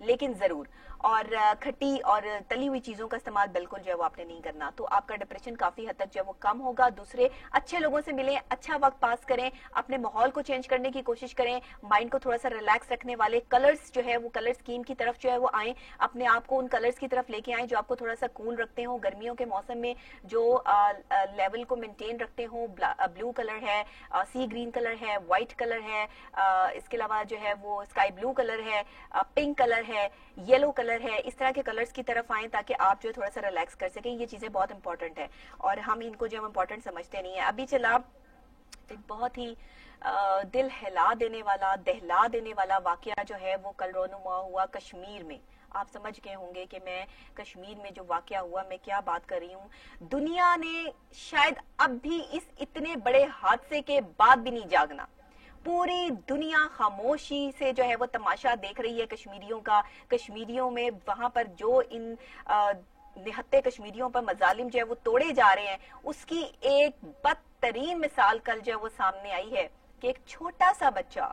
لیکن ضرور اور کھٹی اور تلی ہوئی چیزوں کا استعمال بالکل جو ہے وہ آپ نے نہیں کرنا. تو آپ کا ڈپریشن کافی حد تک جو ہے وہ کم ہوگا. دوسرے اچھے لوگوں سے ملیں, اچھا وقت پاس کریں, اپنے ماحول کو چینج کرنے کی کوشش کریں, مائنڈ کو تھوڑا سا ریلیکس رکھنے والے کلرز جو ہے وہ کلر اسکیم کی طرف جو ہے وہ آئیں, اپنے آپ کو ان کلرز کی طرف لے کے آئیں جو آپ کو تھوڑا سا کول رکھتے ہوں. گرمیوں کے موسم میں جو لیول کو مینٹین رکھتے ہوں, بلو کلر ہے, سی گرین کلر ہے, وائٹ کلر ہے, اس کے علاوہ جو ہے وہ اسکائی بلو کلر ہے, پنک کلر ہے, یلو کلر ہے, اس طرح کے کلرز کی طرف آئیں تاکہ آپ جو ہے تھوڑا سا ریلیکس کر سکیں. یہ چیزیں بہت امپورٹنٹ ہیں اور ہم ان کو جو ہم امپورٹنٹ سمجھتے نہیں ہیں. ابھی چلا ایک بہت ہی دل ہلا دینے والا, دہلا دینے والا واقعہ جو ہے وہ کل رونما ہوا کشمیر میں. آپ سمجھ گئے ہوں گے کہ میں کشمیر میں جو واقعہ ہوا میں کیا بات کر رہی ہوں. دنیا نے شاید اب بھی اس اتنے بڑے حادثے کے بعد بھی نہیں جاگنا. پوری دنیا خاموشی سے جو ہے وہ تماشا دیکھ رہی ہے کشمیریوں کا. کشمیریوں میں وہاں پر جو ان نہتے کشمیریوں پر مظالم جو ہے وہ توڑے جا رہے ہیں, اس کی ایک بدترین مثال کل جو ہے وہ سامنے آئی ہے کہ ایک چھوٹا سا بچہ,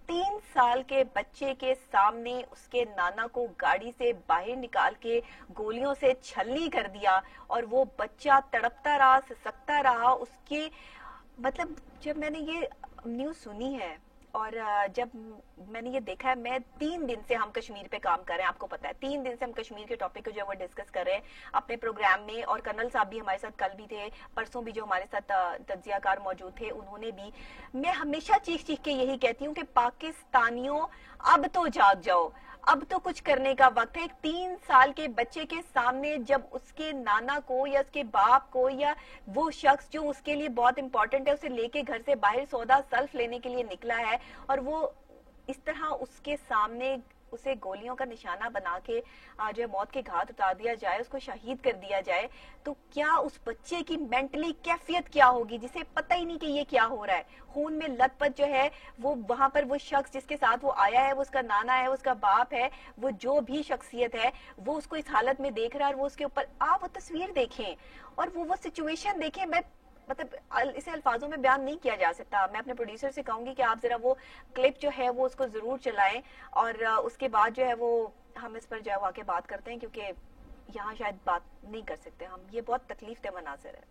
3 سال کے بچے کے سامنے اس کے نانا کو گاڑی سے باہر نکال کے گولیوں سے چھلنی کر دیا اور وہ بچہ تڑپتا رہا, سسکتا رہا. اس کے مطلب جب میں نے یہ نیوز سنی ہے اور جب میں نے یہ دیکھا ہے, میں 3 دن سے ہم کشمیر پہ کام کر رہے ہیں, آپ کو پتا ہے 3 دن سے ہم کشمیر کے ٹاپک کو جو ہے وہ ڈسکس کر رہے ہیں اپنے پروگرام میں, اور کرنل صاحب بھی ہمارے ساتھ کل بھی تھے, پرسوں بھی جو ہمارے ساتھ تجزیہ کار موجود تھے انہوں نے بھی. میں ہمیشہ چیخ چیخ کے یہی کہتی ہوں کہ پاکستانیوں اب تو جاگ جاؤ, اب تو کچھ کرنے کا وقت ہے. ایک 3 سال کے بچے کے سامنے جب اس کے نانا کو یا اس کے باپ کو یا وہ شخص جو اس کے لیے بہت امپورٹنٹ ہے اسے لے کے گھر سے باہر سودا سلف لینے کے لیے نکلا ہے اور وہ اس طرح اس کے سامنے اسے گولیوں کا نشانہ بنا کے جو ہے موت کے گھاٹ اتار دیا جائے, اس کو شہید کر دیا جائے, تو کیا اس بچے کی مینٹلی کیفیت کیا ہوگی جسے پتہ ہی نہیں کہ یہ کیا ہو رہا ہے. خون میں لت پت جو ہے وہ وہاں پر وہ شخص جس کے ساتھ وہ آیا ہے, وہ اس کا نانا ہے, اس کا باپ ہے, وہ جو بھی شخصیت ہے وہ اس کو اس حالت میں دیکھ رہا ہے اور وہ اس کے اوپر آپ وہ تصویر دیکھیں اور وہ سچویشن دیکھیں. میں مطلب اسے الفاظوں میں بیان نہیں کیا جا سکتا. میں اپنے پروڈیوسر سے کہوں گی کہ آپ ذرا وہ کلپ جو ہے وہ اس کو ضرور چلائیں اور اس کے بعد جو ہے وہ ہم اس پر جو ہے واقع بات کرتے ہیں, کیونکہ یہاں شاید بات نہیں کر سکتے ہم. یہ بہت تکلیف دہ مناظر ہے.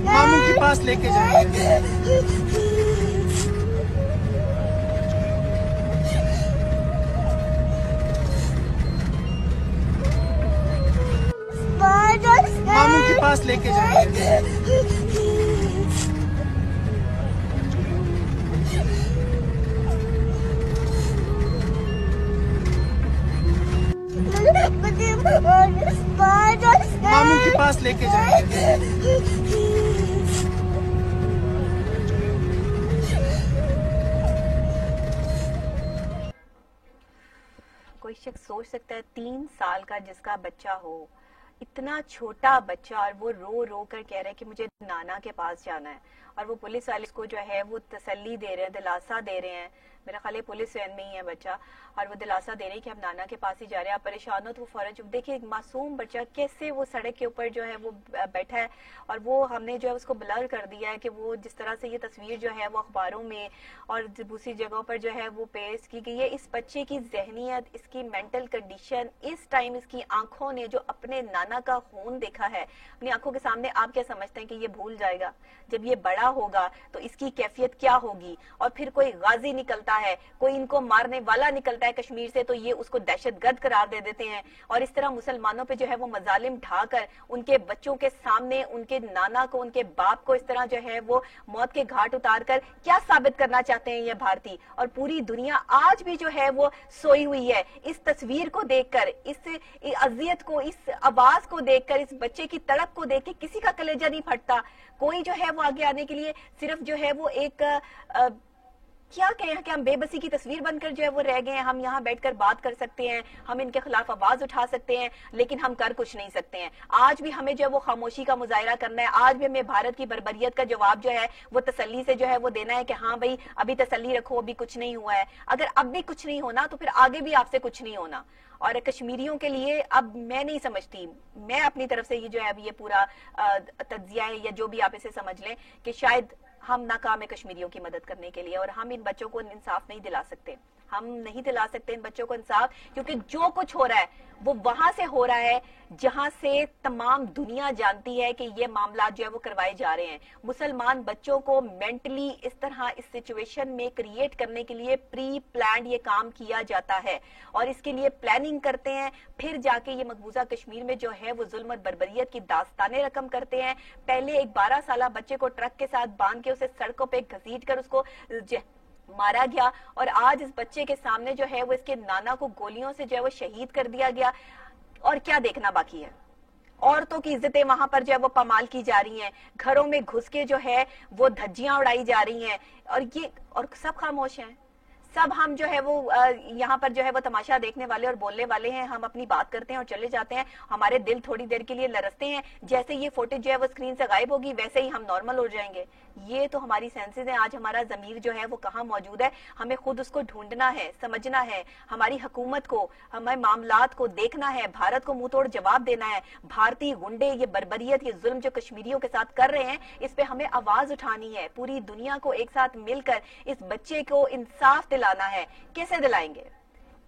ماموں کے پاس لے کے جائیں گے. ماموں کے پاس لے کے جائیں گے. ماموں کے پاس لے کے جائیں گے. کوئی شخص سوچ سکتا ہے 3 سال کا جس کا بچہ ہو, اتنا چھوٹا بچہ, اور وہ رو رو کر کہہ رہا ہے کہ مجھے نانا کے پاس جانا ہے, اور وہ پولیس والے کو جو ہے وہ تسلی دے رہے ہیں, دلاسا دے رہے ہیں. میرا خیال ہے پولیس وین میں ہی ہے بچہ, اور وہ دلاسا دے رہے ہیں کہ ہم نانا کے پاس ہی جا رہے ہیں, آپ پریشان ہو تو وہ فوراً چپ. دیکھیں ایک معصوم بچہ کیسے وہ سڑک کے اوپر جو ہے وہ بیٹھا ہے, اور وہ ہم نے جو ہے اس کو بلر کر دیا ہے کہ وہ جس طرح سے یہ تصویر جو ہے وہ اخباروں میں اور دوسری جگہوں پر جو ہے وہ پیش کی گئی ہے. اس بچے کی ذہنیت, اس کی مینٹل کنڈیشن, اس ٹائم اس کی آنکھوں نے جو اپنے نانا کا خون دیکھا ہے اپنی آنکھوں کے سامنے, آپ کیا سمجھتے ہیں کہ یہ بھول جائے گا؟ جب یہ بڑا ہوگا تو اس کی کیفیت کیا ہوگی؟ اور پھر کوئی غازی نکلتا ہے, کوئی ان کو مارنے والا نکلتا ہے کشمیر سے, تو یہ اس کو دہشت گرد قرار دے دیتے ہیں, اور اس طرح مسلمانوں پہ جو ہے وہ مظالم ڈھا کر ان کے بچوں کے سامنے ان کے نانا کو, ان کے باپ کو اس طرح جو ہے وہ موت کے گھاٹ اتار کر کیا ثابت کرنا چاہتے ہیں یہ بھارتی. اور پوری دنیا آج بھی جو ہے وہ سوئی ہوئی ہے اس تصویر کو دیکھ کر, اس اذیت کو, اس آواز کو دیکھ کر, اس بچے کی تڑپ کو دیکھ کے کسی کا کلیجہ نہیں پھٹتا. کوئی جو ہے وہ آگے آنے کے لیے صرف جو ہے وہ ایک کیا کہیں کہ ہم بے بسی کی تصویر بن کر جو ہے وہ رہ گئے ہیں. ہم یہاں بیٹھ کر بات کر سکتے ہیں, ہم ان کے خلاف آواز اٹھا سکتے ہیں, لیکن ہم کر کچھ نہیں سکتے ہیں. آج بھی ہمیں جو ہے وہ خاموشی کا مظاہرہ کرنا ہے. آج بھی ہمیں بھارت کی بربریت کا جواب جو ہے وہ تسلی سے جو ہے وہ دینا ہے کہ ہاں بھائی ابھی تسلی رکھو, ابھی کچھ نہیں ہوا ہے. اگر اب بھی کچھ نہیں ہونا تو پھر آگے بھی آپ سے کچھ نہیں ہونا. اور کشمیریوں کے لیے اب میں نہیں سمجھتی, میں اپنی طرف سے یہ جو ہے اب یہ پورا تجزیہ ہے یا جو بھی آپ اسے سمجھ لیں کہ شاید ہم ناکام ہیں کشمیریوں کی مدد کرنے کے لیے, اور ہم ان بچوں کو انصاف نہیں دلا سکتے. ہم نہیں دلا سکتے ان بچوں کو انصاف, کیونکہ جو کچھ ہو رہا ہے وہ وہاں سے ہو رہا ہے جہاں سے تمام دنیا جانتی ہے کہ یہ معاملات جو ہے وہ کروائے جا رہے ہیں. مسلمان بچوں کو مینٹلی اس طرح اس سچویشن میں کریٹ کرنے کے لیے پری پلانڈ یہ کام کیا جاتا ہے, اور اس کے لیے پلاننگ کرتے ہیں, پھر جا کے یہ مقبوضہ کشمیر میں جو ہے وہ ظلم اور بربریت کی داستانیں رقم کرتے ہیں. پہلے ایک 12 سالہ بچے کو ٹرک کے ساتھ باندھ کے اسے سڑکوں پہ گھسیٹ کر اس کو مارا گیا, اور آج اس بچے کے سامنے جو ہے وہ اس کے نانا کو گولیوں سے جو ہے وہ شہید کر دیا گیا. اور کیا دیکھنا باقی ہے؟ عورتوں کی عزتیں وہاں پر جو ہے وہ پامال کی جا رہی ہیں, گھروں میں گھس کے جو ہے وہ دھجیاں اڑائی جا رہی ہیں, اور سب خاموش ہیں. سب ہم جو ہے وہ یہاں پر جو ہے وہ تماشا دیکھنے والے اور بولنے والے ہیں. ہم اپنی بات کرتے ہیں اور چلے جاتے ہیں. ہمارے دل تھوڑی دیر کے لیے لرزتے ہیں. جیسے یہ فوٹیج جو ہے وہ اسکرین سے غائب ہوگی ویسے ہی ہم نارمل ہو جائیں گے. یہ تو ہماری سینسز ہیں. آج ہمارا ضمیر جو ہے وہ کہاں موجود ہے؟ ہمیں خود اس کو ڈھونڈنا ہے, سمجھنا ہے. ہماری حکومت کو, ہمارے معاملات کو دیکھنا ہے, بھارت کو منہ توڑ جواب دینا ہے. بھارتی گنڈے یہ بربریت, یہ ظلم جو کشمیریوں کے ساتھ کر رہے ہیں, اس پہ ہمیں آواز اٹھانی ہے. پوری دنیا کو ایک ساتھ مل کر اس بچے کو انصاف دلانا ہے. کیسے دلائیں گے؟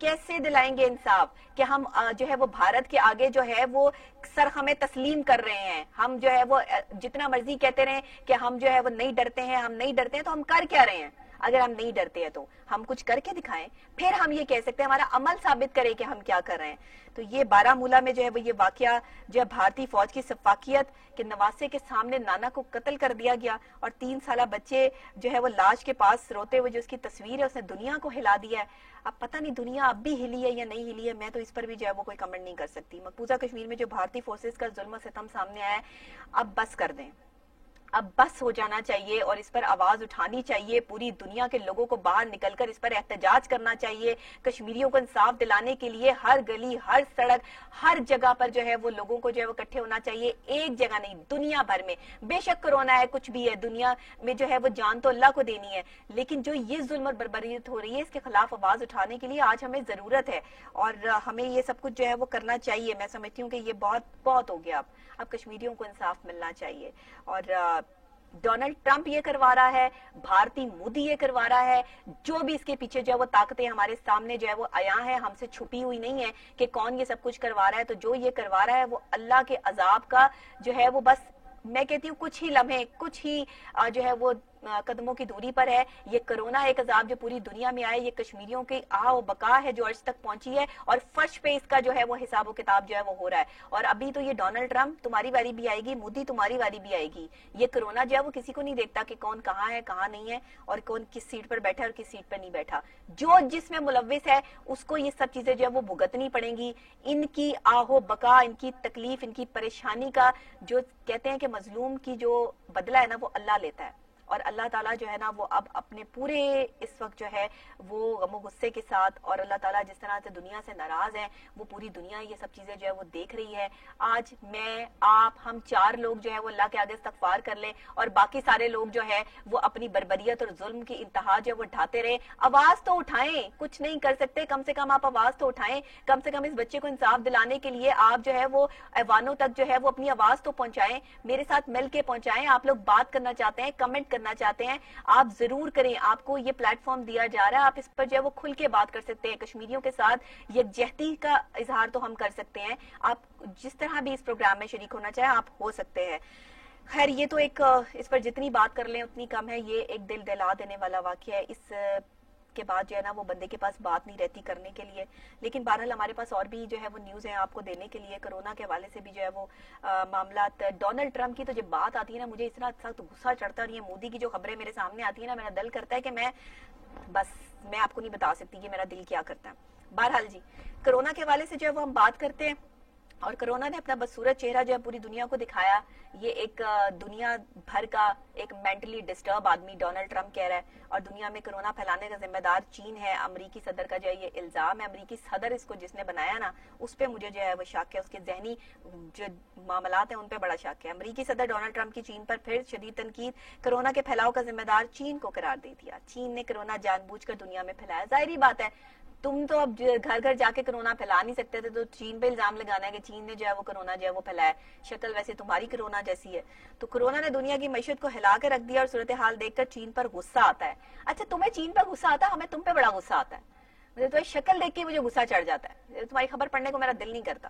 کیسے دلائیں گے انصاف کہ ہم جو ہے وہ بھارت کے آگے جو ہے وہ سر ہمیں تسلیم کر رہے ہیں. ہم جو ہے وہ جتنا مرضی کہتے رہیں کہ ہم جو ہے وہ نہیں ڈرتے ہیں, ہم نہیں ڈرتے ہیں, تو ہم کر کیا رہے ہیں؟ اگر ہم نہیں ڈرتے ہیں تو ہم کچھ کر کے دکھائیں, پھر ہم یہ کہہ سکتے ہیں, ہمارا عمل ثابت کرے کہ ہم کیا کر رہے ہیں. تو یہ بارہمولہ میں جو ہے وہ یہ واقعہ جو ہے بھارتی فوج کی سفاکیت کہ نواسے کے سامنے نانا کو قتل کر دیا گیا, اور 3 سالہ بچے جو ہے وہ لاش کے پاس روتے ہوئے جو اس کی تصویر ہے اس نے دنیا کو ہلا دیا ہے. اب پتہ نہیں دنیا اب بھی ہلی ہے یا نہیں ہلی ہے, میں تو اس پر بھی جو ہے وہ کوئی کمنٹ نہیں کر سکتی. مقبوضہ کشمیر میں جو بھارتی فورسز کا ظلم و ستم سامنے آیا ہے, اب بس کر دیں, اب بس ہو جانا چاہیے, اور اس پر آواز اٹھانی چاہیے. پوری دنیا کے لوگوں کو باہر نکل کر اس پر احتجاج کرنا چاہیے. کشمیریوں کو انصاف دلانے کے لیے ہر گلی, ہر سڑک, ہر جگہ پر جو ہے وہ لوگوں کو جو ہے وہ اکٹھے ہونا چاہیے. ایک جگہ نہیں, دنیا بھر میں. بے شک کرونا ہے, کچھ بھی ہے, دنیا میں جو ہے وہ جان تو اللہ کو دینی ہے, لیکن جو یہ ظلم اور بربریت ہو رہی ہے اس کے خلاف آواز اٹھانے کے لیے آج ہمیں ضرورت ہے, اور ہمیں یہ سب کچھ جو ہے وہ کرنا چاہیے. میں سمجھتی ہوں کہ یہ بہت ہو گیا. اب کشمیریوں کو انصاف ملنا چاہیے. اور ڈونلڈ ٹرمپ یہ کروا رہا ہے, بھارتی مودی یہ کروا رہا ہے, جو بھی اس کے پیچھے جو ہے وہ طاقتیں ہمارے سامنے جو ہے وہ آیا ہے, ہم سے چھپی ہوئی نہیں ہے کہ کون یہ سب کچھ کروا رہا ہے. تو جو یہ کروا رہا ہے وہ اللہ کے عذاب کا جو ہے وہ بس میں کہتی ہوں کچھ ہی لمحے, کچھ ہی جو ہے وہ قدموں کی دوری پر ہے. یہ کرونا ایک عذاب جو پوری دنیا میں آئے, یہ کشمیریوں کی آہ و بقا ہے جو عرش تک پہنچی ہے, اور فرش پہ اس کا جو ہے وہ حساب و کتاب جو ہے وہ ہو رہا ہے. اور ابھی تو یہ ڈونلڈ ٹرمپ تمہاری باری بھی آئے گی, مودی تمہاری باری بھی آئے گی. یہ کرونا جو ہے وہ کسی کو نہیں دیکھتا کہ کون کہاں ہے کہاں نہیں ہے, اور کون کس سیٹ پر بیٹھا ہے اور کس سیٹ پر نہیں بیٹھا. جو جس میں ملوث ہے اس کو یہ سب چیزیں جو ہے وہ بھگتنی پڑیں گی. ان کی آہ و بقا, ان کی تکلیف, ان کی پریشانی کا جو کہتے ہیں کہ مظلوم کی جو بدلہ ہے نا وہ اللہ لیتا ہے. اور اللہ تعالیٰ جو ہے نا وہ اب اپنے پورے اس وقت جو ہے وہ غم و غصے کے ساتھ, اور اللہ تعالیٰ جس طرح سے دنیا سے ناراض ہے, وہ پوری دنیا یہ سب چیزیں جو ہے وہ دیکھ رہی ہے. آج میں, آپ, ہم 4 لوگ جو ہے وہ اللہ کے آگے استغفار کر لیں, اور باقی سارے لوگ جو ہے وہ اپنی بربریت اور ظلم کی انتہا جو ہے وہ ڈھاتے رہیں. آواز تو اٹھائیں, کچھ نہیں کر سکتے, کم سے کم آپ آواز تو اٹھائیں. کم سے کم اس بچے کو انصاف دلانے کے لیے آپ جو ہے وہ ایوانوں تک جو ہے وہ اپنی آواز تو پہنچائیں, میرے ساتھ مل کے پہنچائیں. آپ لوگ بات کرنا چاہتے ہیں, کمنٹ کرنا چاہتے ہیں, آپ ضرور کریں. آپ کو یہ پلیٹ فارم دیا جا رہا ہے, آپ اس پر جو ہے وہ کھل کے بات کر سکتے ہیں. کشمیریوں کے ساتھ یکجہتی کا اظہار تو ہم کر سکتے ہیں. آپ جس طرح بھی اس پروگرام میں شریک ہونا چاہیں آپ ہو سکتے ہیں. خیر یہ تو ایک, اس پر جتنی بات کر لیں اتنی کم ہے. یہ ایک دل دلا دینے والا واقعہ ہے. اس کے بعد جو ہے نا وہ بندے کے پاس بات نہیں رہتی کرنے کے لیے. لیکن بہرحال ہمارے پاس اور بھی جو ہے وہ نیوز ہیں آپ کو دینے کے لیے. کرونا کے حوالے سے بھی جو ہے وہ معاملات, ڈونلڈ ٹرمپ کی تو جب بات آتی ہے نا مجھے اتنا سخت غصہ چڑھتا ہے, اور یہ مودی کی جو خبریں میرے سامنے آتی ہیں نا, میرا دل کرتا ہے کہ میں آپ کو نہیں بتا سکتی کہ میرا دل کیا کرتا ہے. بہرحال جی, کرونا کے حوالے سے جو ہے وہ ہم بات کرتے ہیں. اور کورونا نے اپنا بدصورت چہرہ جو ہے پوری دنیا کو دکھایا. یہ ایک دنیا بھر کا ایک مینٹلی ڈسٹرب آدمی ڈونلڈ ٹرمپ کہہ رہا ہے, اور دنیا میں کورونا پھیلانے کا ذمہ دار چین ہے. امریکی صدر کا جو ہے یہ الزام ہے. امریکی صدر اس کو جس نے بنایا نا, اس پہ مجھے جو ہے وہ شک ہے, اس کے ذہنی جو معاملات ہیں ان پہ بڑا شک ہے. امریکی صدر ڈونلڈ ٹرمپ کی چین پر پھر شدید تنقید. کورونا کے پھیلاؤ کا ذمہ دار چین کو قرار دے دیا. چین نے کورونا جان بوجھ کر دنیا میں پھیلایا. ظاہری بات ہے, تم تو اب گھر گھر جا کے کرونا پھیلا نہیں سکتے تھے, تو چین پہ الزام لگانا ہے کہ چین نے جو ہے وہ کرونا جو ہے وہ پھیلایا. شکل ویسے تمہاری کرونا جیسی ہے. تو کرونا نے دنیا کی معیشت کو ہلا کے رکھ دیا, اور صورتحال دیکھ کر چین پر غصہ آتا ہے. اچھا تمہیں چین پر غصہ آتا ہے, ہمیں تم پہ بڑا غصہ آتا ہے. مجھے تمہیں شکل دیکھ کے مجھے غصہ چڑھ جاتا ہے, تمہاری خبر پڑھنے کو میرا دل نہیں کرتا.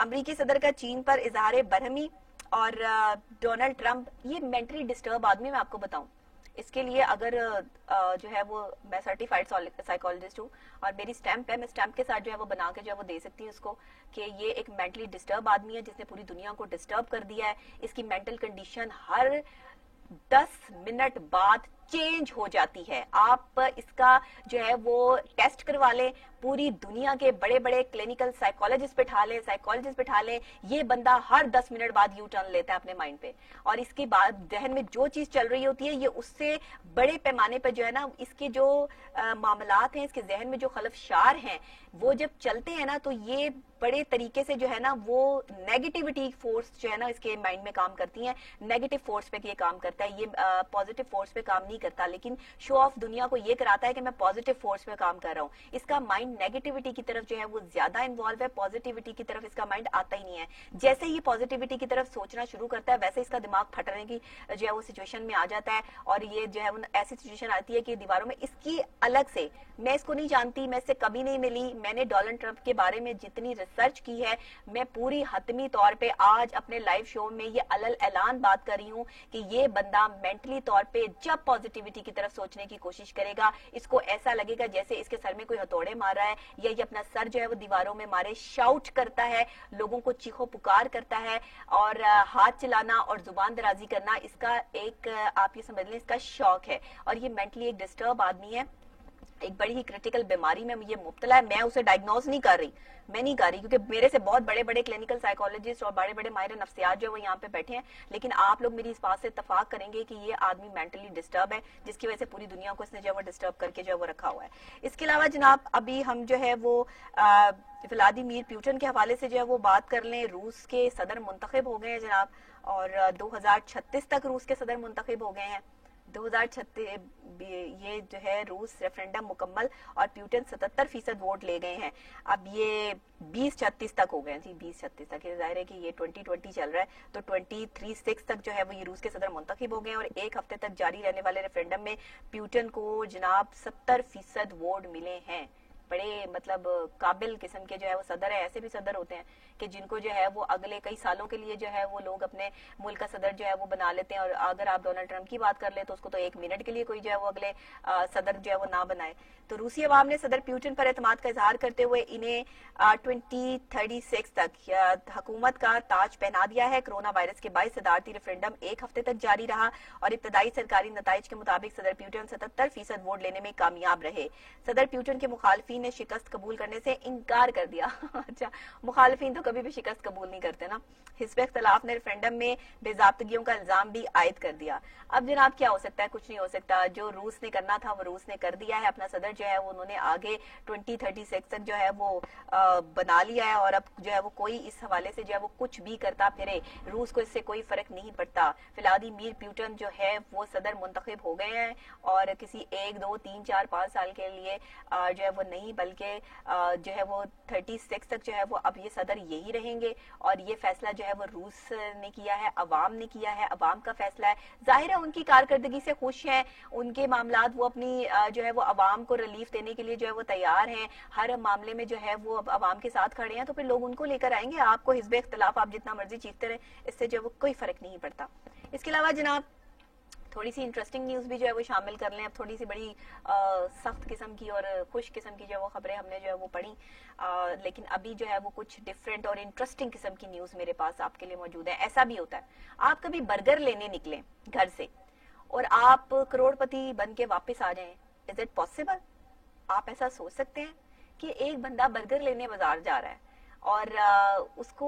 امریکی صدر کا چین پر اظہار برہمی, اور ڈونلڈ ٹرمپ یہ مینٹلی ڈسٹرب آدمی. میں آپ کو بتاؤں, اس کے لیے اگر جو ہے وہ میں سرٹیفائڈ سائیکالوجسٹ ہوں, اور میری سٹیمپ ہے, میں سٹیمپ کے ساتھ جو ہے وہ بنا کے جو ہے وہ دے سکتی ہوں اس کو, کہ یہ ایک مینٹلی ڈسٹرب آدمی ہے جس نے پوری دنیا کو ڈسٹرب کر دیا ہے. اس کی مینٹل کنڈیشن ہر 10 منٹ بعد چینج ہو جاتی ہے. آپ اس کا جو ہے وہ ٹیسٹ کروا لیں, پوری دنیا کے بڑے بڑے کلینکل سائیکالوجسٹ بٹھا لیں, یہ بندہ ہر 10 منٹ بعد یو ٹرن لیتا ہے اپنے مائنڈ پہ, اور اس کے بعد ذہن میں جو چیز چل رہی ہوتی ہے یہ اس سے بڑے پیمانے پہ جو ہے نا اس کے جو معاملات ہیں, اس کے ذہن میں جو خلفشار ہیں وہ جب چلتے ہیں نا, تو یہ بڑے طریقے سے جو ہے نا وہ نیگیٹیوٹی فورس جو ہے نا اس کے مائنڈ میں کام کرتی ہیں. نیگیٹو فورس پہ یہ کام کرتا ہے, یہ پازیٹو فورس پہ کام نہیں کرتا, لیکن شو آف دنیا کو یہ کراتا ہے کہ میں پازیٹو فورس پہ کام کر رہا ہوں. اس کا مائنڈ نیگیٹیوٹی کی طرف جو ہے وہ زیادہ انوالو ہے, پازیٹیوٹی کی طرف اس کا مائنڈ آتا ہی نہیں ہے. جیسے ہی پازیٹیوٹی کی طرف سوچنا شروع کرتا ہے ویسے اس کا دماغ پھٹنے کی جو ہے وہ سچویشن میں آ جاتا ہے, اور یہ جو ہے ایسی سچویشن آتی ہے کہ دیواروں میں اس کی الگ سے, میں اس کو نہیں جانتی, میں اس سے کبھی نہیں ملی, میں نے ڈونلڈ ٹرمپ کے بارے میں جتنی ریسرچ کی ہے, میں پوری حتمی طور پہ آج اپنے لائیو شو میں یہ اعلان بات کر رہی ہوں کہ یہ بندہ مینٹلی طور پہ جب پازیٹیوٹی کی طرف سوچنے کی کوشش کرے گا, اس کو ایسا لگے گا جیسے اس کے سر میں کوئی ہتھوڑے مار رہا ہے, یا یہ اپنا سر جو ہے وہ دیواروں میں مارے شاؤٹ کرتا ہے, لوگوں کو چیخو پکار کرتا ہے, اور ہاتھ چلانا اور زبان درازی کرنا اس کا ایک آپ یہ سمجھ لیں اس کا شوق ہے. اور یہ مینٹلی ایک ڈسٹرب آدمی ہے, ایک بڑی ہی کریٹیکل بیماری میں یہ مبتلا ہے. میں اسے ڈائگنوز نہیں کر رہی, کیونکہ میرے سے بہت بڑے بڑے کلینکل سائیکالوجسٹ اور بڑے بڑے ماہر نفسیات جو وہ یہاں پہ بیٹھے ہیں, لیکن آپ لوگ میری اس بات سے اتفاق کریں گے کہ یہ آدمی مینٹلی ڈسٹرب ہے, جس کی وجہ سے پوری دنیا کو اس نے جو ہے وہ ڈسٹرب کر کے جو ہے وہ رکھا ہوا ہے. اس کے علاوہ جناب ابھی ہم جو ہے وہ ولادیمیر پیوٹن کے حوالے سے جو ہے وہ بات کر لیں. روس کے صدر منتخب ہو گئے ہیں جناب, اور 2036 تک روس کے صدر منتخب ہو گئے ہیں. 2036 یہ جو ہے روس ریفرنڈم مکمل, اور پیوٹن 77% ووٹ لے گئے ہیں. اب یہ 2036 تک ہو گئے, جی 2036 تک, یہ ظاہر ہے کہ یہ 2020 چل رہا ہے, تو 2036 تک جو ہے وہ یہ روس کے صدر منتخب ہو گئے ہیں. اور ایک ہفتے تک جاری رہنے والے ریفرنڈم میں پیوٹن کو جناب 70% ووٹ ملے ہیں. بڑے مطلب قابل قسم کے جو ہے وہ صدر ہے. ایسے بھی صدر ہوتے ہیں کہ جن کو جو ہے وہ اگلے کئی سالوں کے لیے جو ہے وہ لوگ اپنے ملک کا صدر جو ہے وہ بنا لیتے ہیں, اور اگر آپ ڈونلڈ ٹرمپ کی بات کر لیں تو اس کو تو 1 منٹ کے لیے کوئی جو ہے وہ اگلے صدر جو ہے وہ نہ بنائے. تو روسی عوام نے صدر پیوٹن پر اعتماد کا اظہار کرتے ہوئے انہیں 2036 تک حکومت کا تاج پہنا دیا ہے. کرونا وائرس کے باعث صدارتی ریفرنڈم 1 ہفتے تک جاری رہا, اور ابتدائی سرکاری نتائج کے مطابق صدر پیوٹن 77% ووٹ لینے میں کامیاب رہے. صدر پیوٹن کے مخالفین نے شکست قبول کرنے سے انکار کر دیا. اچھا, مخالفین تو کبھی بھی شکست قبول نہیں کرتے نا. حزب اختلاف نے ریفرنڈم میں بے ضابطگیوں کا الزام بھی عائد کر دیا. اب جناب کیا ہو سکتا ہے, کچھ نہیں ہو سکتا. جو روس نے کرنا تھا وہ روس نے کر دیا ہے. اپنا صدر جو ہے وہ انہوں نے آگے 2036 تک جو ہے وہ بنا لیا ہے, اور اب جو ہے وہ کوئی اس حوالے سے جو ہے وہ کچھ بھی کرتا پھرے, روس کو اس سے کوئی فرق نہیں پڑتا. ولادیمیر پیوٹن جو ہے وہ صدر منتخب ہو گئے ہیں, اور کسی 1 2 3 4 5 سال کے لیے جو ہے وہ نہیں, بلکہ جو ہے وہ 36 تک جو ہے وہ اب یہ صدر یہی رہیں گے. اور یہ فیصلہ جو ہے وہ روس نے کیا ہے, عوام نے کیا ہے, عوام کا فیصلہ ہے. ظاہر ہے ان کی کارکردگی سے خوش ہیں, ان کے معاملات وہ اپنی جو ہے وہ عوام کو ریلیف دینے کے لیے جو ہے وہ تیار ہیں, ہر معاملے میں جو ہے وہ عوام کے ساتھ کھڑے ہیں, تو پھر لوگ ان کو لے کر آئیں گے. آپ کو حزب اختلاف آپ جتنا مرضی چیختے رہیں, اس سے جو ہے وہ کوئی فرق نہیں پڑتا. اس کے علاوہ جناب تھوڑی سی انٹرسٹنگ نیوز بھی جو ہے وہ شامل کر لیں. اب تھوڑی سی بڑی سخت قسم کی اور خوش قسم کی جو وہ خبریں ہم نے جو ہے وہ پڑھی, لیکن ابھی جو ہے وہ کچھ ڈفرینٹ اور انٹرسٹنگ قسم کی نیوز میرے پاس آپ کے لیے موجود ہے. ایسا بھی ہوتا ہے, آپ کبھی برگر لینے نکلیں گھر سے اور آپ کروڑ پتی بن کے واپس آ جائیں. Is it possible? آپ ایسا سوچ سکتے ہیں کہ ایک بندہ برگر لینے بازار جا رہا ہے اور اس کو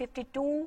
52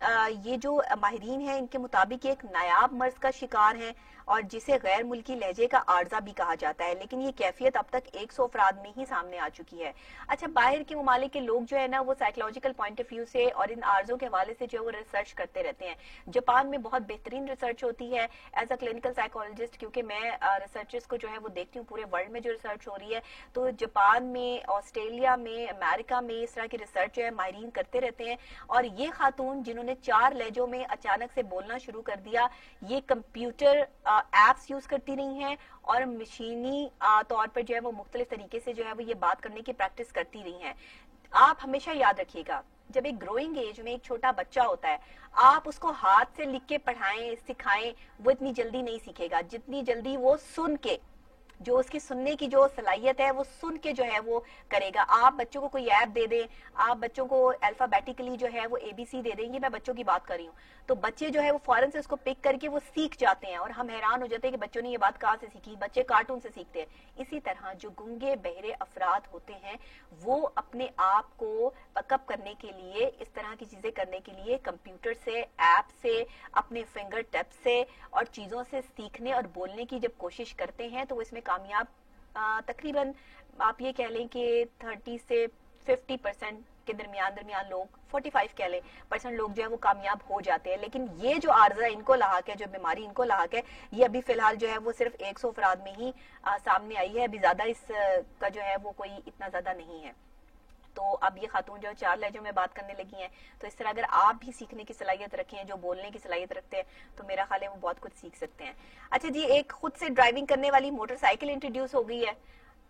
یہ جو ماہرین ہیں ان کے مطابق ایک نایاب مرض کا شکار ہیں اور جسے غیر ملکی لہجے کا عارضہ بھی کہا جاتا ہے، لیکن یہ کیفیت اب تک 100 افراد میں ہی سامنے آ چکی ہے۔ اچھا، باہر کے ممالک کے لوگ جو ہے نا وہ سائیکولوجیکل پوائنٹ آف ویو سے اور ان عارضوں کے حوالے سے جو ہے وہ ریسرچ کرتے رہتے ہیں۔ جاپان میں بہت بہترین ریسرچ ہوتی ہے ایز اے کلینکل سائیکولوجسٹ، کیونکہ میں ریسرچز کو جو ہے وہ دیکھتی ہوں پورے ورلڈ میں جو ریسرچ ہو رہی ہے، تو جاپان میں، آسٹریلیا میں، امریکہ میں اس طرح کی ریسرچ جو ہے ماہرین کرتے رہتے ہیں۔ اور یہ خاتون جنہوں نے 4 لہجوں میں اچانک سے بولنا شروع کر دیا، یہ کمپیوٹر ایپس یوز کرتی رہی ہیں اور مشینی طور پر جو ہے وہ مختلف طریقے سے جو ہے وہ یہ بات کرنے کی پریکٹس کرتی رہی ہیں۔ آپ ہمیشہ یاد رکھیے گا، جب ایک گروئنگ ایج میں ایک چھوٹا بچہ ہوتا ہے، آپ اس کو ہاتھ سے لکھ کے پڑھائیں، سکھائیں، وہ اتنی جلدی نہیں سیکھے گا جتنی جلدی وہ سن کے، جو اس کی سننے کی جو صلاحیت ہے وہ سن کے جو ہے وہ کرے گا۔ آپ بچوں کو کوئی ایپ دے دیں، آپ بچوں کو الفابیٹیکلی جو ہے وہ ABC دے دیں، یہ میں بچوں کی بات کر رہی ہوں، تو بچے جو ہے وہ فوراً سے اس کو پک کر کے وہ سیکھ جاتے ہیں اور ہم حیران ہو جاتے ہیں کہ بچوں نے یہ بات کہاں سے سیکھی۔ بچے کارٹون سے سیکھتے ہیں۔ اسی طرح جو گنگے بہرے افراد ہوتے ہیں وہ اپنے آپ کو پک اپ کرنے کے لیے، اس طرح کی چیزیں کرنے کے لیے کمپیوٹر سے، ایپ سے، اپنے فنگر ٹپ سے اور چیزوں سے سیکھنے اور بولنے کی جب کوشش کرتے ہیں تو وہ اس میں کامیاب تقریباً آپ یہ کہہ لیں کہ 30 سے 50% کے درمیان لوگ، 45 کہہ لیں % لوگ جو ہے وہ کامیاب ہو جاتے ہیں۔ لیکن یہ جو عارضہ ان کو لاحق ہے، جو بیماری ان کو لاحق ہے، یہ ابھی فی الحال جو ہے وہ صرف 100 افراد میں ہی سامنے آئی ہے، ابھی زیادہ اس کا جو ہے وہ کوئی اتنا زیادہ نہیں ہے۔ تو اب یہ خاتون جو 4 لہجوں میں بات کرنے لگی ہیں، تو اس طرح اگر آپ بھی سیکھنے کی صلاحیت رکھیں، جو بولنے کی صلاحیت رکھتے ہیں، تو میرا خیال ہے وہ بہت کچھ سیکھ سکتے ہیں۔ اچھا جی، ایک خود سے ڈرائیونگ کرنے والی موٹر سائیکل انٹروڈیوس ہو گئی ہے۔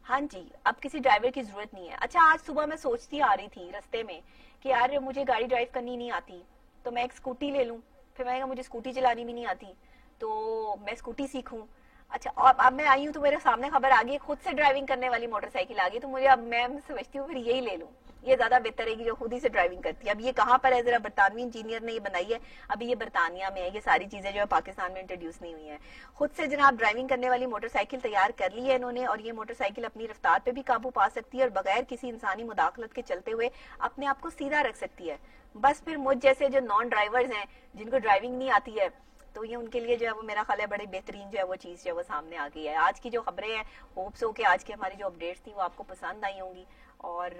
ہاں جی، اب کسی ڈرائیور کی ضرورت نہیں ہے۔ اچھا، آج صبح میں سوچتی آ رہی تھی رستے میں کہ یار مجھے گاڑی ڈرائیو کرنی نہیں آتی، تو میں ایک اسکوٹی لے لوں۔ پھر میں نے کہا مجھے اسکوٹی چلانی بھی نہیں آتی، تو میں اسکوٹی سیکھوں۔ اچھا، اب میں آئی ہوں تو میرے سامنے خبر آ گئی خود سے ڈرائیونگ کرنے والی موٹر سائیکل آ گئی، تو مجھے اب میں سمجھتی ہوں پھر یہی لے لوں، یہ زیادہ بہتر ہے کہ جو خود ہی سے ڈرائیونگ کرتی ہے۔ اب یہ کہاں پر ہے؟ ذرا برطانوی انجینئر نے یہ بنائی ہے، ابھی یہ برطانیہ میں ہے، یہ ساری چیزیں جو ہے پاکستان میں انٹروڈیوس نہیں ہوئی ہیں۔ خود سے جناب ڈرائیونگ کرنے والی موٹر سائیکل تیار کر لی ہے انہوں نے، اور یہ موٹر سائیکل اپنی رفتار پہ بھی قابو پا سکتی ہے اور بغیر کسی انسانی مداخلت کے چلتے ہوئے اپنے آپ کو سیدھا رکھ سکتی ہے۔ بس پھر مجھ جیسے جو نان ڈرائیورز ہیں جن کو ڈرائیونگ نہیں آتی ہے، تو یہ ان کے لیے جو ہے وہ میرا خیال ہے بڑی بہترین جو ہے وہ چیز جو ہے وہ سامنے آ گئی ہے۔ آج کی جو خبریں ہیں، ہوپس ہو کہ آج کی ہماری جو اپڈیٹس تھیں وہ آپ کو پسند آئی ہوں گی، اور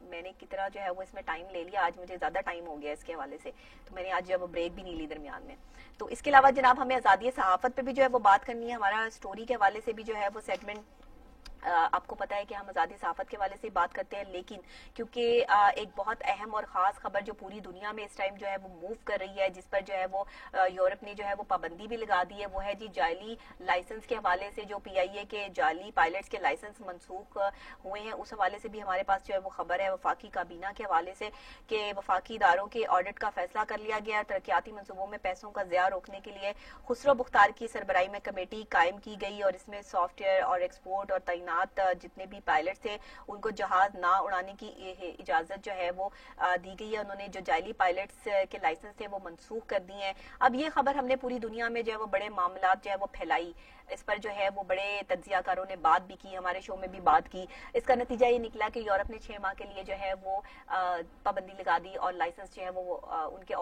میں نے کتنا جو ہے وہ اس میں ٹائم لے لیا، آج مجھے زیادہ ٹائم ہو گیا اس کے حوالے سے، تو میں نے آج جو ہے وہ بریک بھی نہیں لی درمیان میں۔ تو اس کے علاوہ جناب ہمیں آزادی صحافت پہ بھی جو ہے وہ بات کرنی ہے، ہمارا اسٹوری کے حوالے سے بھی جو ہے وہ سیگمنٹ، آپ کو پتا ہے کہ ہم آزادی صحافت کے حوالے سے بات کرتے ہیں، لیکن کیونکہ ایک بہت اہم اور خاص خبر جو پوری دنیا میں اس ٹائم جو ہے وہ موو کر رہی ہے، جس پر جو ہے وہ یورپ نے جو ہے وہ پابندی بھی لگا دی ہے، وہ ہے جی جعلی لائسنس کے حوالے سے، جو PIA کے جعلی پائلٹس کے لائسنس منسوخ ہوئے ہیں، اس حوالے سے بھی ہمارے پاس جو ہے وہ خبر ہے وفاقی کابینہ کے حوالے سے کہ وفاقی اداروں کے آڈٹ کا فیصلہ کر لیا گیا۔ ترقیاتی منصوبوں میں پیسوں کا ضیاع روکنے کے لیے خسرو بختار کی سربراہی میں کمیٹی قائم کی گئی، اور اس میں سافٹ ویئر اور ایکسپورٹ اور جتنے بھی پائلٹ تھے ان کو جہاز نہ اڑانے کی اجازت جو ہے وہ دی گئی ہے۔ انہوں نے جو جعلی پائلٹس کے لائسنس تھے وہ منسوخ کر دیے ہیں۔ اب یہ خبر ہم نے پوری دنیا میں جو ہے وہ بڑے معاملات جو ہے وہ پھیلائی، اس پر جو ہے وہ بڑے تجزیہ کاروں نے بات بھی کی، ہمارے شو میں بھی بات کی۔ اس کا نتیجہ یہ نکلا کہ یورپ نے 6 ماہ کے لیے جو ہے وہ پابندی لگا دی، اور لائسنس جو ہے وہ ان کے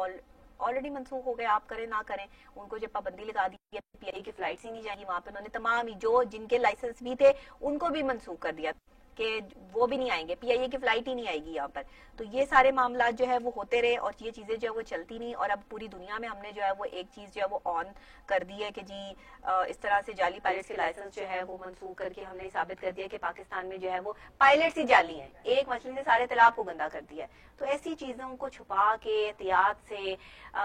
آلریڈی منسوخ ہو گئے، آپ کریں نہ کریں، ان کو جب پابندی لگا دی PIA کی فلائٹس ہی نہیں جائیں گی وہاں پہ، انہوں نے تمام جو جن کے لائسنس بھی تھے ان کو بھی منسوخ کر دیا کہ وہ بھی نہیں آئیں گے، PIA کی فلائٹ ہی نہیں آئے گی یہاں پر۔ تو یہ سارے معاملات جو ہے وہ ہوتے رہے اور یہ چیزیں جو ہے وہ چلتی نہیں، اور اب پوری دنیا میں ہم نے جو ہے وہ ایک چیز جو ہے وہ آن کر دی ہے کہ جی اس طرح سے جعلی پائلٹس کے لائسنس جو ہے وہ منسوخ کر کے ہم نے ثابت کر دیا کہ پاکستان میں جو ہے وہ پائلٹس ہی جعلی ہیں، ایک مسئلے نے سارے تالاب کو گندا کر دیا ہے۔ تو ایسی چیزوں کو چھپا کے احتیاط سے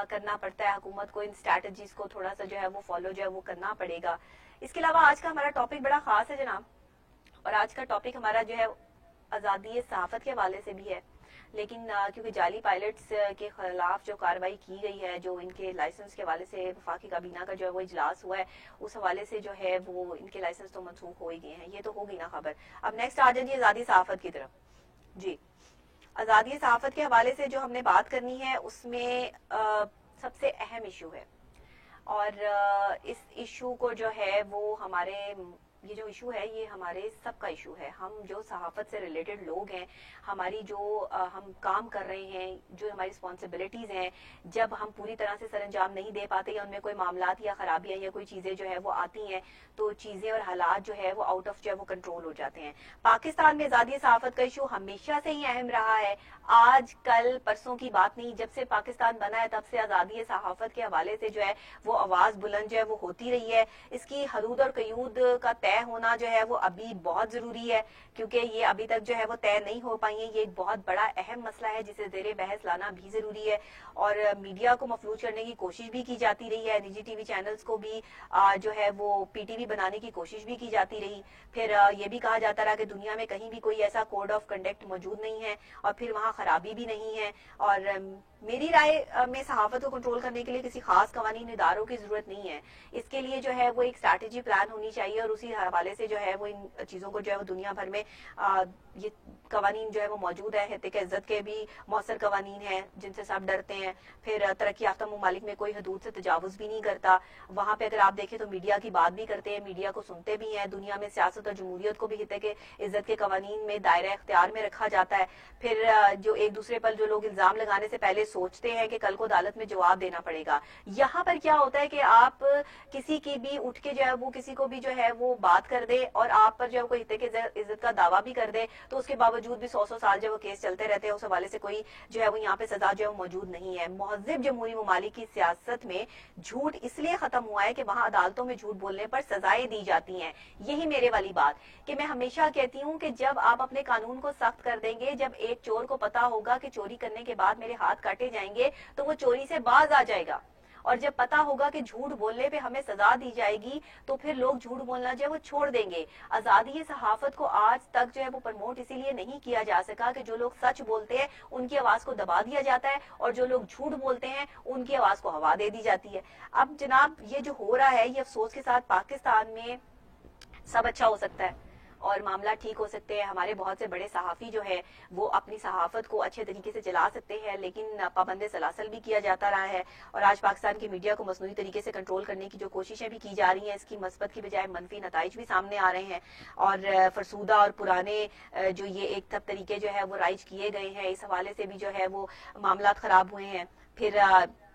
کرنا پڑتا ہے حکومت کو، ان اسٹریٹجیز کو تھوڑا سا جو ہے وہ فالو جو ہے وہ کرنا پڑے گا۔ اس کے علاوہ آج کا ہمارا ٹاپک بڑا خاص ہے جناب، اور آج کا ٹاپک ہمارا جو ہے آزادی صحافت کے حوالے سے بھی ہے، لیکن کیونکہ جعلی پائلٹس کے خلاف جو کارروائی کی گئی ہے، جو ان کے لائسنس کے حوالے سے وفاقی کابینہ کا جو ہے وہ اجلاس ہوا ہے، اس حوالے سے جو ہے وہ ان کے لائسنس تو منسوخ ہو ہی گئے ہیں، یہ تو ہو گئی نا خبر۔ اب نیکسٹ آ جائیں جی آزادی صحافت کی طرف۔ جی، آزادی صحافت کے حوالے سے جو ہم نے بات کرنی ہے اس میں سب سے اہم ایشو ہے، اور اس ایشو کو جو ہے وہ ہمارے یہ جو ایشو ہے یہ ہمارے سب کا ایشو ہے. ہم جو صحافت سے ریلیٹڈ لوگ ہیں, ہماری جو ہم کام کر رہے ہیں, جو ہماری رسپانسبلٹیز ہیں, جب ہم پوری طرح سے سر انجام نہیں دے پاتے یا ان میں کوئی معاملات یا خرابیاں یا کوئی چیزیں جو ہے وہ آتی ہیں, تو چیزیں اور حالات جو ہے وہ آؤٹ آف جو ہے وہ کنٹرول ہو جاتے ہیں. پاکستان میں آزادی صحافت کا ایشو ہمیشہ سے ہی اہم رہا ہے. آج کل پرسوں کی بات نہیں, جب سے پاکستان بنا ہے تب سے آزادی صحافت کے حوالے سے جو ہے وہ آواز بلند جو ہے وہ ہوتی رہی ہے. اس کی حدود اور قیود کا طے ہونا جو ہے وہ ابھی بہت ضروری ہے, کیونکہ یہ ابھی تک جو ہے وہ طے نہیں ہو پائی ہیں. یہ ایک بہت بڑا اہم مسئلہ ہے جسے زیر بحث لانا بھی ضروری ہے, اور میڈیا کو مفلوج کرنے کی کوشش بھی کی جاتی رہی ہے. نجی ٹی وی چینلز کو بھی جو ہے وہ پی ٹی وی بنانے کی کوشش بھی کی جاتی رہی. پھر یہ بھی کہا جاتا رہا کہ دنیا میں کہیں بھی کوئی ایسا کوڈ آف کنڈکٹ موجود نہیں ہے, اور پھر وہاں خرابی بھی نہیں ہے. اور میری رائے میں صحافت کو کنٹرول کرنے کے لیے کسی خاص قوانین اداروں کی ضرورت نہیں ہے. اس کے لیے جو ہے وہ ایک اسٹریٹجی پلان ہونی چاہیے, اور اسی حوالے سے جو ہے وہ ان چیزوں کو جو ہے وہ دنیا بھر میں یہ قوانین جو ہے وہ موجود ہے. حقیقت عزت کے بھی مؤثر قوانین ہیں جن سے سب ڈرتے ہیں. پھر ترقی یافتہ ممالک میں کوئی حدود سے تجاوز بھی نہیں کرتا. وہاں پہ اگر آپ دیکھیں تو میڈیا کی بات بھی کرتے ہیں, میڈیا کو سنتے بھی ہیں. دنیا میں سیاست اور جمہوریت کو بھی حقیقت عزت کے قوانین میں دائرہ اختیار میں رکھا جاتا ہے. پھر جو ایک دوسرے پر جو لوگ الزام لگانے سے پہلے سوچتے ہیں کہ کل کو عدالت میں جواب دینا پڑے گا. یہاں پر کیا ہوتا ہے کہ آپ کسی کی بھی اٹھ کے جو ہے وہ کسی کو بھی جو ہے وہ بات کر دے, اور آپ پر جو ہے کوئی حقیقت عزت کا دعویٰ بھی کر دے, تو اس کے باوجود بھی 100 سال جو وہ کیس چلتے رہتے ہیں. اس حوالے سے کوئی جو ہے وہ یہاں پہ سزا جو ہے موجود نہیں ہے. مہذب جمہوری ممالک کی سیاست میں جھوٹ اس لیے ختم ہوا ہے کہ وہاں عدالتوں میں جھوٹ بولنے پر سزائیں دی جاتی ہیں. یہی میرے والی بات کہ میں ہمیشہ کہتی ہوں کہ جب آپ اپنے قانون کو سخت کر دیں گے, جب ایک چور کو پتا ہوگا کہ چوری کرنے کے بعد میرے ہاتھ کاٹے جائیں گے تو وہ چوری سے باز آ جائے گا, اور جب پتا ہوگا کہ جھوٹ بولنے پہ ہمیں سزا دی جائے گی تو پھر لوگ جھوٹ بولنا جو ہے وہ چھوڑ دیں گے. آزادی صحافت کو آج تک جو ہے وہ پروموٹ اسی لیے نہیں کیا جا سکا کہ جو لوگ سچ بولتے ہیں ان کی آواز کو دبا دیا جاتا ہے, اور جو لوگ جھوٹ بولتے ہیں ان کی آواز کو ہوا دے دی جاتی ہے. اب جناب یہ جو ہو رہا ہے, یہ افسوس کے ساتھ پاکستان میں سب اچھا ہو سکتا ہے اور معاملہ ٹھیک ہو سکتے ہیں. ہمارے بہت سے بڑے صحافی جو ہے وہ اپنی صحافت کو اچھے طریقے سے چلا سکتے ہیں, لیکن پابند سلاسل بھی کیا جاتا رہا ہے. اور آج پاکستان کی میڈیا کو مصنوعی طریقے سے کنٹرول کرنے کی جو کوششیں بھی کی جا رہی ہیں, اس کی مثبت کی بجائے منفی نتائج بھی سامنے آ رہے ہیں. اور فرسودہ اور پرانے جو یہ ایک تب طریقے جو ہے وہ رائج کیے گئے ہیں, اس حوالے سے بھی جو ہے وہ معاملات خراب ہوئے ہیں. پھر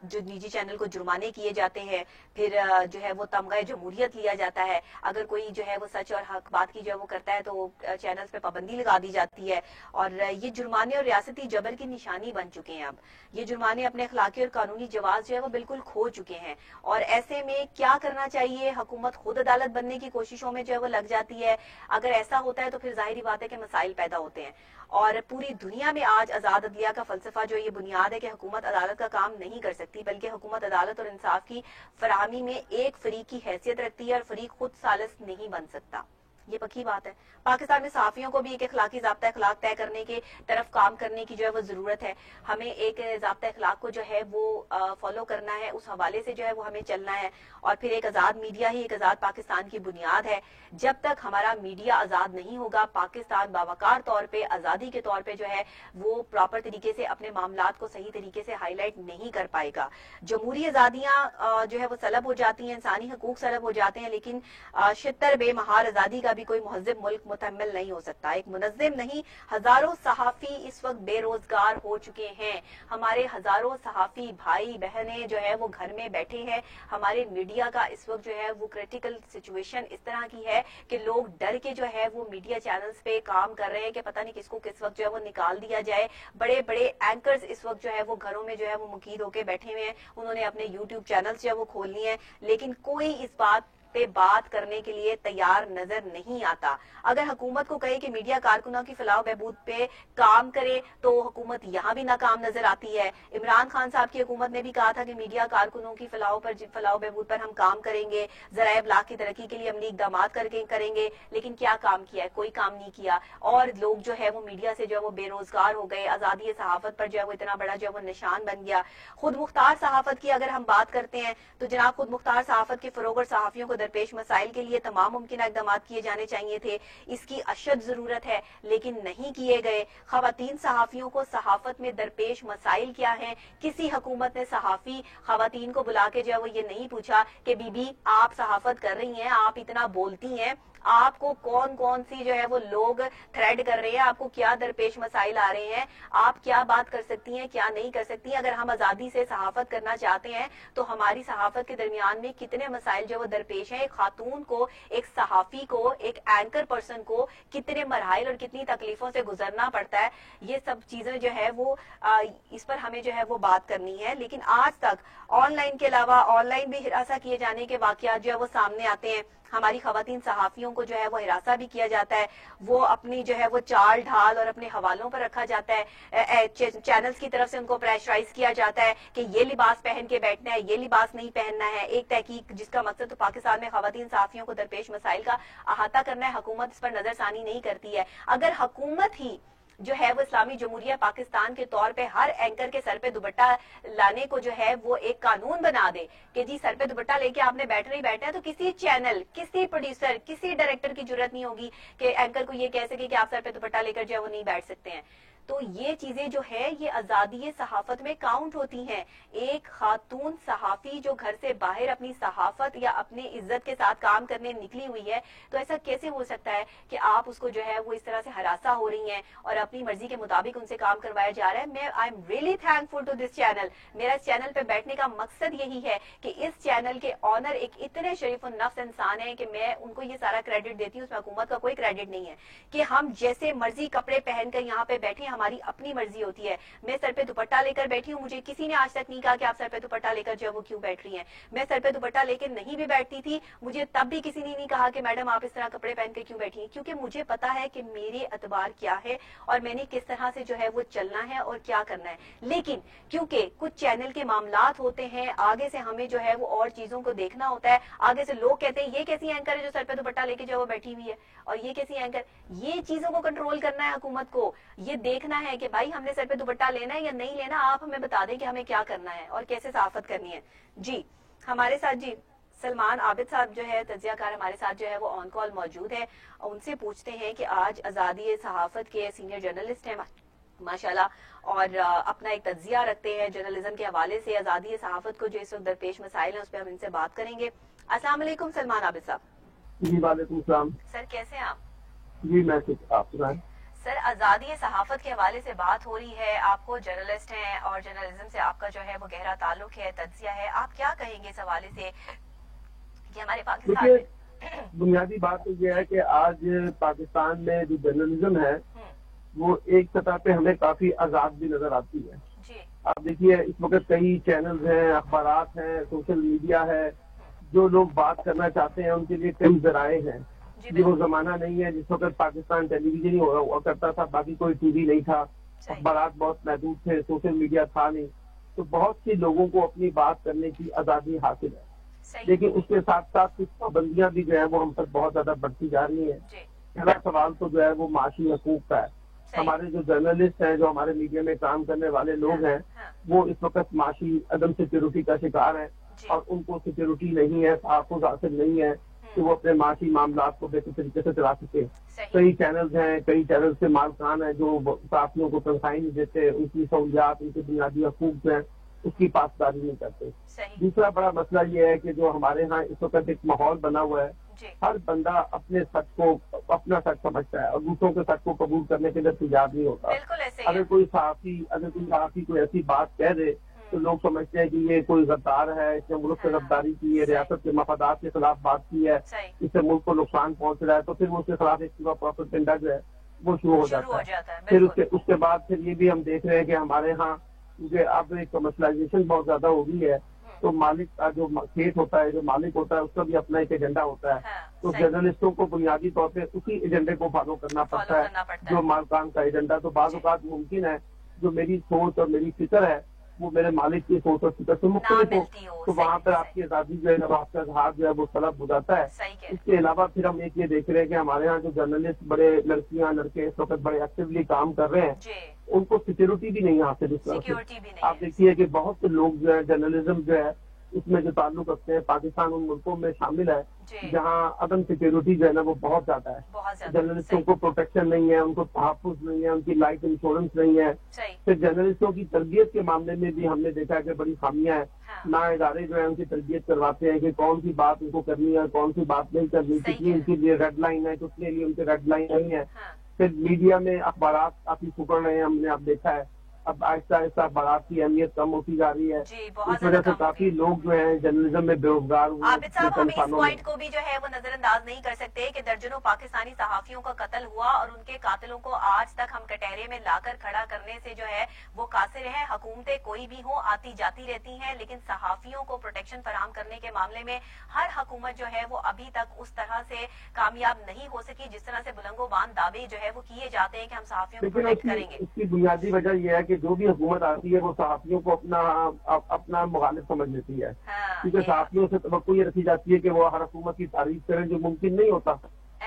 جو نجی چینل کو جرمانے کیے جاتے ہیں, پھر جو ہے وہ تمغہ جمہوریت لیا جاتا ہے. اگر کوئی جو ہے وہ سچ اور حق بات کی جو ہے وہ کرتا ہے تو چینلز پہ پابندی لگا دی جاتی ہے. اور یہ جرمانے اور ریاستی جبر کی نشانی بن چکے ہیں. اب یہ جرمانے اپنے اخلاقی اور قانونی جواز جو ہے وہ بالکل کھو چکے ہیں. اور ایسے میں کیا کرنا چاہیے؟ حکومت خود عدالت بننے کی کوششوں میں جو ہے وہ لگ جاتی ہے. اگر ایسا ہوتا ہے تو پھر ظاہری بات ہے کہ مسائل پیدا ہوتے ہیں. اور پوری دنیا میں آج آزاد عدلیہ کا فلسفہ جو یہ بنیاد ہے کہ حکومت عدالت کا کام نہیں کر سکتی, بلکہ حکومت عدالت اور انصاف کی فراہمی میں ایک فریق کی حیثیت رکھتی ہے, اور فریق خود ثالث نہیں بن سکتا. یہ پکی بات ہے. پاکستان میں صحافیوں کو بھی ایک اخلاقی ضابطہ اخلاق طے کرنے کے طرف کام کرنے کی جو ہے وہ ضرورت ہے. ہمیں ایک ضابطہ اخلاق کو جو ہے وہ فالو کرنا ہے, اس حوالے سے جو ہے وہ ہمیں چلنا ہے. اور پھر ایک آزاد میڈیا ہی ایک آزاد پاکستان کی بنیاد ہے. جب تک ہمارا میڈیا آزاد نہیں ہوگا, پاکستان باوقار طور پہ آزادی کے طور پہ جو ہے وہ پراپر طریقے سے اپنے معاملات کو صحیح طریقے سے ہائی لائٹ نہیں کر پائے گا. جمہوری آزادیاں جو ہے وہ سلب ہو جاتی ہیں, انسانی حقوق سلب ہو جاتے ہیں, لیکن شتر بے مہار آزادی کا بھی کوئی مہذب ملک متحمل نہیں ہو سکتا. ایک منظم نہیں, ہزاروں صحافی اس وقت بے روزگار ہو چکے ہیں. ہمارے ہزاروں صحافی بھائی بہنیں جو ہے وہ گھر میں بیٹھے ہیں. ہمارے میڈیا کا اس وقت جو ہے وہ کریٹیکل سچویشن اس طرح کی ہے کہ لوگ ڈر کے جو ہے وہ میڈیا چینلز پہ کام کر رہے ہیں کہ پتہ نہیں کس کو کس وقت جو ہے وہ نکال دیا جائے. بڑے بڑے اینکرز اس وقت جو ہے وہ گھروں میں جو ہے وہ مقید ہو کے بیٹھے ہوئے ہیں. انہوں نے اپنے یوٹیوب چینلز جو ہے وہ کھول لیے ہیں, لیکن کوئی اس بات پہ بات کرنے کے لیے تیار نظر نہیں آتا. اگر حکومت کو کہے کہ میڈیا کارکنوں کی فلاح و بہبود پہ کام کرے تو حکومت یہاں بھی ناکام نظر آتی ہے. عمران خان صاحب کی حکومت نے بھی کہا تھا کہ میڈیا کارکنوں کی فلاح و بہبود پر ہم کام کریں گے, ذرائع ابلاغ کی ترقی کے لیے عملی اقدامات کریں گے, لیکن کیا کام کیا ہے؟ کوئی کام نہیں کیا. اور لوگ جو ہے وہ میڈیا سے جو ہے وہ بے روزگار ہو گئے. آزادی صحافت پر جو ہے وہ اتنا بڑا جو ہے وہ نشان بن گیا. خود مختار صحافت کی اگر ہم بات کرتے ہیں تو جناب خود مختار صحافت کے فروغ اور صحافیوں کو درپیش مسائل کے لیے تمام ممکنہ اقدامات کیے جانے چاہیے تھے. اس کی اشد ضرورت ہے, لیکن نہیں کیے گئے. خواتین صحافیوں کو صحافت میں درپیش مسائل کیا ہیں؟ کسی حکومت نے صحافی خواتین کو بلا کے جو ہے وہ یہ نہیں پوچھا کہ بی بی آپ صحافت کر رہی ہیں, آپ اتنا بولتی ہیں, آپ کو کون کون سی جو ہے وہ لوگ تھریڈ کر رہے ہیں, آپ کو کیا درپیش مسائل آ رہے ہیں, آپ کیا بات کر سکتی ہیں, کیا نہیں کر سکتی ہیں. اگر ہم آزادی سے صحافت کرنا چاہتے ہیں تو ہماری صحافت کے درمیان میں کتنے مسائل جو وہ درپیش ہیں. ایک خاتون کو, ایک صحافی کو, ایک اینکر پرسن کو کتنے مراحل اور کتنی تکلیفوں سے گزرنا پڑتا ہے, یہ سب چیزیں جو ہے وہ اس پر ہمیں جو ہے وہ بات کرنی ہے. لیکن آج تک آن لائن کے علاوہ آن لائن بھی ہراساں کیے جانے کے واقعات جو ہے وہ سامنے آتے ہیں. ہماری خواتین صحافیوں کو جو ہے وہ ہراساں بھی کیا جاتا ہے, وہ اپنی جو ہے وہ چال ڈھال اور اپنے حوالوں پر رکھا جاتا ہے, چینلز کی طرف سے ان کو پریشرائز کیا جاتا ہے کہ یہ لباس پہن کے بیٹھنا ہے, یہ لباس نہیں پہننا ہے. ایک تحقیق جس کا مقصد تو پاکستان میں خواتین صحافیوں کو درپیش مسائل کا احاطہ کرنا ہے, حکومت اس پر نظر ثانی نہیں کرتی ہے. اگر حکومت ہی جو ہے وہ اسلامی جمہوریہ پاکستان کے طور پہ ہر اینکر کے سر پہ دوپٹہ لانے کو جو ہے وہ ایک قانون بنا دے کہ جی سر پہ دوپٹہ لے کے آپ نے بیٹھنا ہی بیٹھنا ہے, تو کسی چینل, کسی پروڈیوسر, کسی ڈائریکٹر کی جرات نہیں ہوگی کہ اینکر کو یہ کہہ سکے کہ آپ سر پہ دوپٹہ لے کر جو ہے وہ نہیں بیٹھ سکتے ہیں. تو یہ چیزیں جو ہے یہ آزادی صحافت میں کاؤنٹ ہوتی ہیں. ایک خاتون صحافی جو گھر سے باہر اپنی صحافت یا اپنی عزت کے ساتھ کام کرنے نکلی ہوئی ہے, تو ایسا کیسے ہو سکتا ہے کہ آپ اس کو جو ہے وہ اس طرح سے ہراساں ہو رہی ہیں اور اپنی مرضی کے مطابق ان سے کام کروایا جا رہا ہے. میں I am really thankful to this channel. میرا اس چینل پہ بیٹھنے کا مقصد یہی ہے کہ اس چینل کے آنر ایک اتنے شریف النفس انسان ہیں کہ میں ان کو یہ سارا کریڈٹ دیتی ہوں, اس میں حکومت کا کوئی کریڈٹ نہیں ہے کہ ہم جیسے مرضی کپڑے پہن کر یہاں پہ بیٹھے, ہماری اپنی مرضی ہوتی ہے. میں سر پہ دوپٹہ لے کر بیٹھی ہوں, مجھے کسی نے آج تک نہیں کہا کہ آپ سر پہ دوپٹہ لے کر جو ہے وہ کیوں بیٹھ رہی ہیں. میں سر پہ دوپٹہ لے کے نہیں بھی بیٹھتی تھی, مجھے تب بھی کسی نے نہیں کہا کہ میڈم آپ اس طرح کپڑے پہن کے کیوں بیٹھی ہیں, کیونکہ مجھے پتا ہے کہ میرے اعتبار کیا ہے اور میں نے کس طرح سے جو ہے وہ چلنا ہے اور کیا کرنا ہے. لیکن کیونکہ کچھ چینل کے معاملات ہوتے ہیں, آگے سے ہمیں جو ہے وہ اور چیزوں کو دیکھنا ہوتا ہے. آگے سے لوگ کہتے ہیں یہ کیسی اینکر ہے جو سر پہ دوپٹہ لے کے جو ہے وہ بیٹھی ہوئی ہے, اور یہ کیسی اینکر. یہ چیزوں کو کنٹرول کرنا ہے حکومت کو, یہ دیکھنا ہے کہ بھائی ہم نے سر پہ دوپٹہ لینا ہے یا نہیں لینا, آپ ہمیں بتا دیں کہ ہمیں کیا کرنا ہے اور کیسے صحافت کرنی ہے. جی ہمارے ساتھ جی سلمان عابد صاحب جو ہے تجزیہ کار ہمارے ساتھ جو ہے وہ آن کال موجود ہے. ان سے پوچھتے ہیں کہ آج آزادی صحافت کے سینئر جرنلسٹ ہیں ماشاءاللہ, اور اپنا ایک تجزیہ رکھتے ہیں جرنلزم کے حوالے سے. آزادی صحافت کو جو اس وقت درپیش مسائل ہیں اس پہ ہم ان سے بات کریں گے. السلام علیکم سلمان عابد صاحب. جی وعلیکم السلام. سر کیسے ہیں آپ؟ جی میں آپ سنائیں. سر آزادی صحافت کے حوالے سے بات ہو رہی ہے, آپ کو جرنلسٹ ہیں اور جرنلزم سے آپ کا جو ہے وہ گہرا تعلق ہے, تجزیہ ہے, آپ کیا کہیں گے اس حوالے سے کہ ہمارے پاکستان میں؟ بنیادی بات تو یہ ہے کہ آج پاکستان میں جو جرنلزم ہے وہ ایک سطح پہ ہمیں کافی آزاد بھی نظر آتی ہے. آپ دیکھیے اس وقت کئی چینلز ہیں, اخبارات ہیں, سوشل میڈیا ہے, جو لوگ بات کرنا چاہتے ہیں ان کے لیے کئی ذرائع ہیں. یہ وہ زمانہ نہیں ہے جس وقت پاکستان ٹیلی ویژن ہی ہوا کرتا تھا, باقی کوئی ٹی وی نہیں تھا, اخبارات بہت محدود تھے, سوشل میڈیا تھا نہیں. تو بہت سی لوگوں کو اپنی بات کرنے کی آزادی حاصل ہے, لیکن اس کے ساتھ ساتھ کچھ پابندیاں بھی جو ہے وہ ہم پر بہت زیادہ بڑھتی جا رہی ہیں. پہلا سوال تو جو ہے وہ معاشی حقوق کا ہے. ہمارے جو جرنلسٹ ہیں, جو ہمارے میڈیا میں کام کرنے والے لوگ ہیں, وہ اس وقت معاشی عدم سیکورٹی کا شکار ہیں, اور ان کو سیکورٹی نہیں ہے, تحفظ حاصل نہیں ہے کہ وہ اپنے معاشی معاملات کو بہتر طریقے سے چلا سکے. کئی چینلز ہیں, کئی چینلز کے مالکان ہیں جو صحافیوں کو تنخواہیں نہیں دیتے, ان کی سہولیات, ان کے بنیادی حقوق جو ہیں اس کی پاسداری نہیں کرتے. دوسرا بڑا مسئلہ یہ ہے کہ جو ہمارے ہاں اس وقت ایک ماحول بنا ہوا ہے, ہر بندہ اپنے سچ کو اپنا سچ سمجھتا ہے اور دوسروں کے سچ کو قبول کرنے کے لیے تیار نہیں ہوتا. اگر کوئی صحافی کوئی ایسی بات کہہ دے تو لوگ سمجھتے ہیں کہ یہ کوئی غدار ہے, اس نے ملک سے غداری کی ہے, ریاست کے مفادات کے خلاف بات کی ہے, اس سے ملک کو نقصان پہنچ رہا ہے, تو پھر اس کے خلاف ایک پروپیگنڈا جو ہے وہ شروع ہو جاتا ہے. پھر اس کے بعد پھر یہ بھی ہم دیکھ رہے ہیں کہ ہمارے ہاں کیونکہ اب ایک کمرشلائزیشن بہت زیادہ ہو گئی ہے, تو مالک کا جو کھیت ہوتا ہے, جو مالک ہوتا ہے, اس کا بھی اپنا ایک ایجنڈا ہوتا ہے. تو جرنلسٹوں کو بنیادی طور پہ اسی ایجنڈے کو فالو کرنا پڑتا ہے جو مالکان کا ایجنڈا. تو بعض اوقات ممکن ہے جو میری سوچ اور میری فکر ہے وہ میرے مالک کی سوچ اور فکر سے مختلف ہو, تو وہاں پر آپ کی آزادی جو ہے, آپ کا اظہار جو ہے وہ طلب ہو جاتا ہے. اس کے علاوہ پھر ہم ایک یہ دیکھ رہے ہیں کہ ہمارے ہاں جو جرنلسٹ بڑے لڑکیاں لڑکے اس وقت بڑے ایکٹیولی کام کر رہے ہیں, ان کو سیکورٹی بھی نہیں حاصل. اس طرح سے آپ دیکھیے کہ بہت سے لوگ جو ہے جرنلزم جو ہے اس میں جو تعلق رکھتے ہیں، پاکستان ان ملکوں میں شامل ہے جہاں عدم سیکورٹی جو ہے نا وہ بہت زیادہ ہے. جرنلسٹوں کو پروٹیکشن نہیں ہے، ان کو تحفظ نہیں ہے، ان کی لائف انشورنس نہیں ہے. پھر جرنلسٹوں کی تربیت کے معاملے میں بھی ہم نے دیکھا کہ بڑی خامیاں ہیں. نہ ادارے جو ہے ان کی تربیت کرواتے ہیں کہ کون سی بات ان کو کرنی ہے، کون سی بات نہیں کرنی، کتنی ان کے لیے ریڈ لائن ہے، کتنے لیے ان کے ریڈ لائن نہیں ہے. پھر میڈیا میں اخبارات کافی سکڑ رہے ہیں، ہم نے اب دیکھا ہے. اب آہستہ آہستہ اخبارات کی اہمیت کم ہوتی جا رہی ہے. اس وجہ سے کافی لوگ جو ہیں جرنلزم میں بے روزگار ہوئے. عابد صاحب، ہم اس پوائنٹ کو بھی جو ہے وہ نظر انداز نہیں کر سکتے کہ درجنوں پاکستانی صحافیوں کا قتل ہوا اور ان کے قاتلوں کو آج تک ہم کٹہرے میں لا کر کھڑا کرنے سے جو ہے وہ قاصر ہیں. حکومتیں کوئی بھی ہوں آتی جاتی رہتی ہیں، لیکن صحافیوں کو پروٹیکشن فراہم کرنے کے معاملے میں ہر حکومت جو ہے وہ ابھی تک اس طرح سے کامیاب نہیں ہو سکی جس طرح سے بلند و باند دعوے جو ہے وہ کیے جاتے ہیں کہ ہم صحافیوں کو پروٹیکٹ کریں گے. اس کی بنیادی وجہ یہ ہے کہ جو بھی حکومت آتی ہے وہ صحافیوں کو اپنا مخالف سمجھ لیتی ہے. کیونکہ صحافیوں سے توقع یہ رکھی جاتی ہے کہ وہ ہر حکومت کی تعریف کریں، جو ممکن نہیں ہوتا.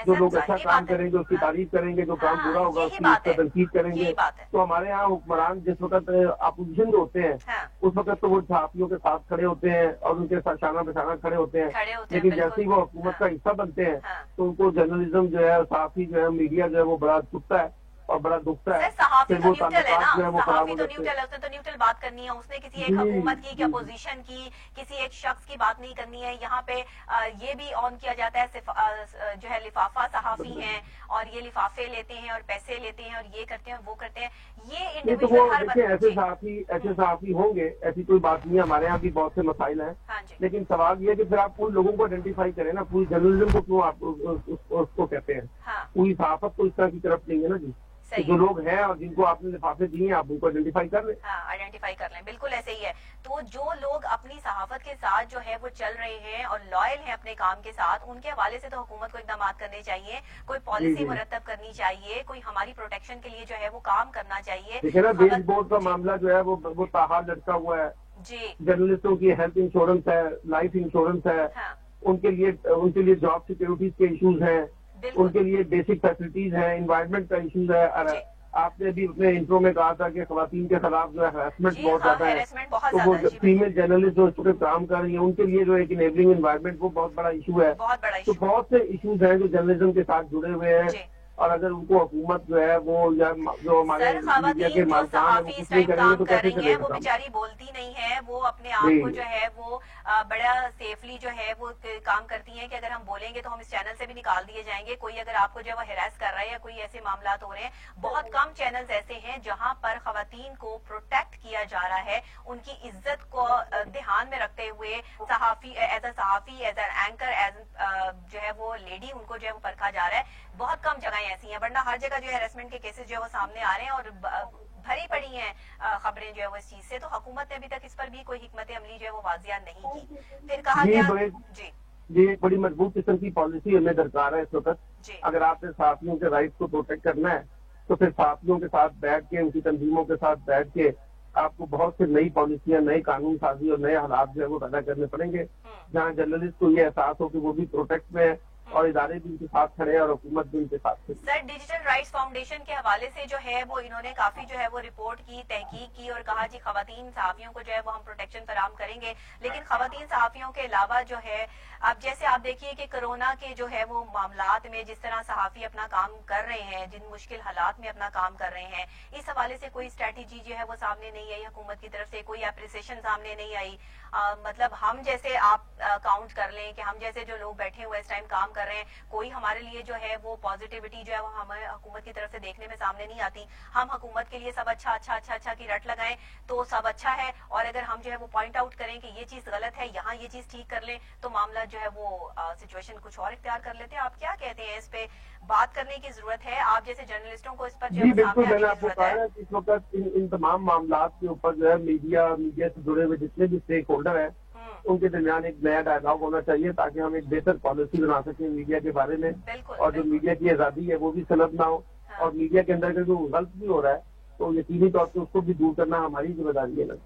جو لوگ اچھا کام کریں گے اس کی تعریف کریں گے، جو کام برا ہوگا اس کی تنقید کریں گے. تو ہمارے یہاں حکمران جس وقت اپوزیشن جو ہوتے ہیں اس وقت تو وہ صحافیوں کے ساتھ کھڑے ہوتے ہیں اور ان کے ساتھ شانہ بشانہ کھڑے ہوتے ہیں. لیکن جیسے ہی وہ حکومت کا حصہ بنتے ہیں تو ان کو جرنلزم جو ہے، صحافی جو ہے، میڈیا جو ہے وہ بڑا چھپتا ہے اور بڑا دکھتا ہے. صحافی تو نیوٹرل ہے نا، صحافی تو نیوٹرل ہے، اس نے تو نیوٹرل بات کرنی ہے. اس نے کسی ایک حکومت کی، اپوزیشن کی، کسی ایک شخص کی بات نہیں کرنی ہے. یہاں پہ یہ بھی آن کیا جاتا ہے جو ہے لفافہ صحافی ہیں اور یہ لفافے لیتے ہیں اور پیسے لیتے ہیں اور یہ کرتے ہیں وہ کرتے ہیں. یہ انڈیویجول ایسے صحافی ہوں گے، ایسی کوئی بات نہیں ہے. ہمارے یہاں بھی بہت سے مسائل ہیں، لیکن سوال یہ ہے کہ پھر آپ ان لوگوں کو آئیڈینٹیفائی کریں نا. پوری جرنلزم کو کیوں آپ اس کو کہتے ہیں؟ پوری صحافت کو اس طرح کی طرف دیں گے نا جی. جو لوگ ہیں اور جن کو آپ نے لفافے دیے ہیں آپ ان کو آئیڈینٹیفائی کر لیں. آئیڈینٹیفائی کر لیں، بالکل ایسے ہی ہے. تو جو لوگ اپنی صحافت کے ساتھ جو ہے وہ چل رہے ہیں اور لائل ہیں اپنے کام کے ساتھ، ان کے حوالے سے تو حکومت کو اقدامات کرنے چاہیے، کوئی پالیسی مرتب کرنی چاہیے، کوئی ہماری پروٹیکشن کے لیے جو ہے وہ کام کرنا چاہیے. دیکھیں نا، بیل بورڈ کا معاملہ جو ہے وہ تاحال لٹکا ہوا ہے. جرنلسٹوں کی ہیلتھ انشورنس ہے، لائف انشورنس ہے، ان کے لیے جاب سیکورٹیز کے ایشوز ہیں، ان کے لیے بیسک فیسلٹیز ہیں، انوائرمنٹ کا ایشوز ہے. آپ نے بھی اپنے انٹرو میں کہا تھا کہ خواتین کے خلاف جو ہے ہراسمنٹ بہت زیادہ ہے. تو وہ فیمیل جرنلسٹ جو اس پہ کام کر رہی ہیں ان کے لیے جو ایک انیبلنگ انوائرمنٹ وہ بہت بڑا ایشو ہے. تو بہت سے ایشوز ہیں جو جرنلزم کے ساتھ جڑے ہوئے ہیں اور اگر ان کو حکومت جو ہے وہ جو ہمارے میڈیا کے مالکان ہیں وہ کچھ نہیں کریں گے تو کیسے چلے گا؟ وہ بیچاری بولتی نہیں ہے، وہ اپنے آپ کو جو ہے وہ بڑا سیفلی جو ہے وہ کام کرتی ہیں کہ اگر ہم بولیں گے تو ہم اس چینل سے بھی نکال دیے جائیں گے. کوئی اگر آپ کو جو ہے وہ ہیراس کر رہا ہے یا کوئی ایسے معاملات ہو رہے ہیں، بہت کم چینلز ایسے ہیں جہاں پر خواتین کو پروٹیکٹ کیا جا رہا ہے، ان کی عزت کو دھیان میں رکھتے ہوئے صحافی ایز اے صحافی، ایز اے اینکر، ایز جو ہے وہ لیڈی ان کو جو ہے وہ پرکھا جا رہا ہے. بہت کم جگہیں ایسی ہیں، ورنہ ہر جگہ جو ہے ہیراسمنٹ کے کیسز جو ہے وہ سامنے آ رہے ہیں اور بھری پڑی ہیں خبریں جو ہے وہ اس چیز سے. تو حکومت نے ابھی تک اس پر بھی کوئی حکمت عملی جو ہے وہ واضح نہیں کی. پھر کہا گیا جی ایک بڑی مضبوط قسم کی پالیسی ہمیں درکار ہے اس وقت. اگر آپ نے صحافیوں کے رائٹس کو پروٹیکٹ کرنا ہے تو پھر صحافیوں کے ساتھ بیٹھ کے، ان کی تنظیموں کے ساتھ بیٹھ کے آپ کو بہت سے نئی پالیسیاں، نئے قانون سازی اور نئے حالات جو ہے وہ پیدا کرنے پڑیں گے جہاں جرنلسٹ کو یہ احساس ہو کہ وہ بھی پروٹیکٹ میں ہے اور ادارے بھی ان کے ساتھ کھڑے اور حکومت بھی ان کے ساتھ کھڑے. سر، ڈیجیٹل رائٹس فاؤنڈیشن کے حوالے سے جو ہے وہ انہوں نے کافی جو ہے وہ رپورٹ کی، تحقیق کی اور کہا جی خواتین صحافیوں کو جو ہے وہ ہم پروٹیکشن فراہم کریں گے. لیکن خواتین صحافیوں کے علاوہ جو ہے اب جیسے آپ دیکھیے کہ کرونا کے جو ہے وہ معاملات میں جس طرح صحافی اپنا کام کر رہے ہیں، جن مشکل حالات میں اپنا کام کر رہے ہیں، اس حوالے سے کوئی اسٹریٹجی جو ہے وہ سامنے نہیں آئی حکومت کی طرف سے، کوئی اپریسیشن سامنے نہیں آئی. مطلب ہم جیسے آپ کاؤنٹ کر لیں کہ ہم جیسے جو لوگ بیٹھے ہوئے اس ٹائم کام کر رہے ہیں، کوئی ہمارے لیے جو ہے وہ پازیٹیوٹی جو ہے وہ ہمیں حکومت کی طرف سے دیکھنے میں سامنے نہیں آتی. ہم حکومت کے لیے سب اچھا کی رٹ لگائیں تو سب اچھا ہے، اور اگر ہم جو ہے وہ پوائنٹ آؤٹ کریں کہ یہ چیز غلط ہے، یہاں یہ چیز ٹھیک کر لیں، تو معاملہ جو ہے وہ سچویشن کچھ اور اختیار کر لیتے ہیں. آپ کیا کہتے ہیں؟ اس پہ بات کرنے کی ضرورت ہے، آپ جیسے جرنلسٹوں کو اس پر جو ہے بالکل. میں نے آپ کو کہا ہے کہ اس وقت ان تمام معاملات کے اوپر جو ہے میڈیا سے جڑے ہوئے جتنے بھی اسٹیک ہولڈر ہیں ان کے درمیان ایک نیا ڈائلاگ ہونا چاہیے تاکہ ہم ایک بہتر پالیسی بنا سکیں میڈیا کے بارے میں. اور جو میڈیا کی آزادی ہے وہ بھی سلب نہ ہو، اور میڈیا کے اندر اگر جو غلط بھی ہو رہا ہے تو یقینی طور پہ اس کو بھی دور کرنا ہماری ذمہ داری ہے.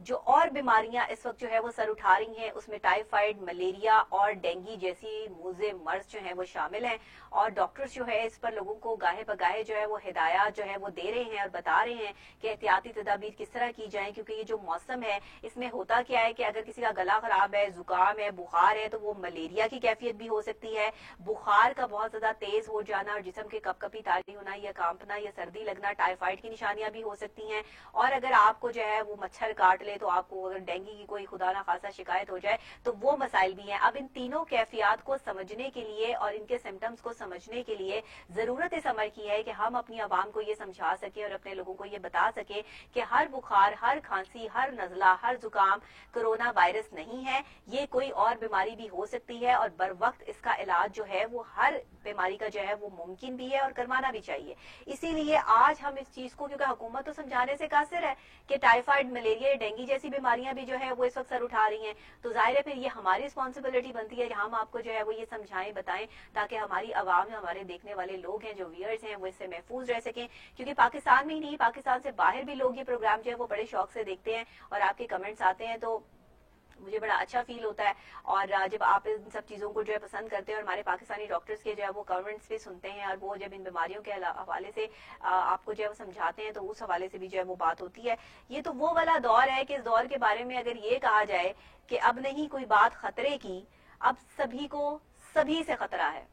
جو اور بیماریاں اس وقت جو ہے وہ سر اٹھا رہی ہیں اس میں ٹائیفائڈ، ملیریا اور ڈینگی جیسی موذے مرض جو ہیں وہ شامل ہیں، اور ڈاکٹرز جو ہے اس پر لوگوں کو گاہے بگاہے جو ہے وہ ہدایات جو ہے وہ دے رہے ہیں اور بتا رہے ہیں کہ احتیاطی تدابیر کس طرح کی جائیں، کیونکہ یہ جو موسم ہے اس میں ہوتا کیا ہے کہ اگر کسی کا گلا خراب ہے، زکام ہے، بخار ہے، تو وہ ملیریا کی کیفیت بھی ہو سکتی ہے، بخار کا بہت زیادہ تیز ہو جانا اور جسم کے کپ کپی تاری ہونا یا کانپنا یا سردی لگنا ٹائیفائڈ کی نشانیاں بھی ہو سکتی ہیں، اور اگر آپ کو جو ہے وہ مچھر کاٹ لے تو آپ کو اگر ڈینگی کی کوئی خدا نہ خاصا شکایت ہو جائے تو وہ مسائل بھی ہیں۔ اب ان تینوں کیفیات کو سمجھنے کے لیے اور ان کے سمٹمز کو سمجھنے کے لیے ضرورت اس عمل کی ہے کہ ہم اپنی عوام کو یہ سمجھا سکیں اور اپنے لوگوں کو یہ بتا سکیں کہ ہر بخار، ہر کھانسی، ہر نزلہ، ہر زکام کرونا وائرس نہیں ہے، یہ کوئی اور بیماری بھی ہو سکتی ہے، اور بر وقت اس کا علاج جو ہے وہ ہر بیماری کا جو ہے وہ ممکن بھی ہے اور کروانا بھی چاہیے۔ اسی لیے آج ہم اس چیز کو، کیونکہ حکومت تو سمجھانے سے قاصر ہے کہ ٹائیفائڈ، ملیریا، ڈینگی جیسی بیماریاں بھی جو ہے وہ اس وقت سر اٹھا رہی ہیں، تو ظاہر ہے پھر یہ ہماری رسپانسبلٹی بنتی ہے کہ ہم آپ کو جو ہے وہ یہ سمجھائیں، بتائیں، تاکہ ہماری عوام، ہمارے دیکھنے والے لوگ ہیں، جو ویئرز ہیں، وہ اس سے محفوظ رہ سکیں، کیونکہ پاکستان میں ہی نہیں، پاکستان سے باہر بھی لوگ یہ پروگرام جو ہے وہ بڑے شوق سے دیکھتے ہیں اور آپ کے کمنٹس آتے ہیں تو مجھے بڑا اچھا فیل ہوتا ہے، اور جب آپ ان سب چیزوں کو جو ہے پسند کرتے ہیں اور ہمارے پاکستانی ڈاکٹرز کے جو ہے وہ کمنٹس بھی سنتے ہیں اور وہ جب ان بیماریوں کے حوالے سے آپ کو جو ہے وہ سمجھاتے ہیں تو اس حوالے سے بھی جو ہے وہ بات ہوتی ہے۔ یہ تو وہ والا دور ہے کہ اس دور کے بارے میں اگر یہ کہا جائے کہ اب نہیں کوئی بات خطرے کی، اب سبھی کو سبھی سے خطرہ ہے،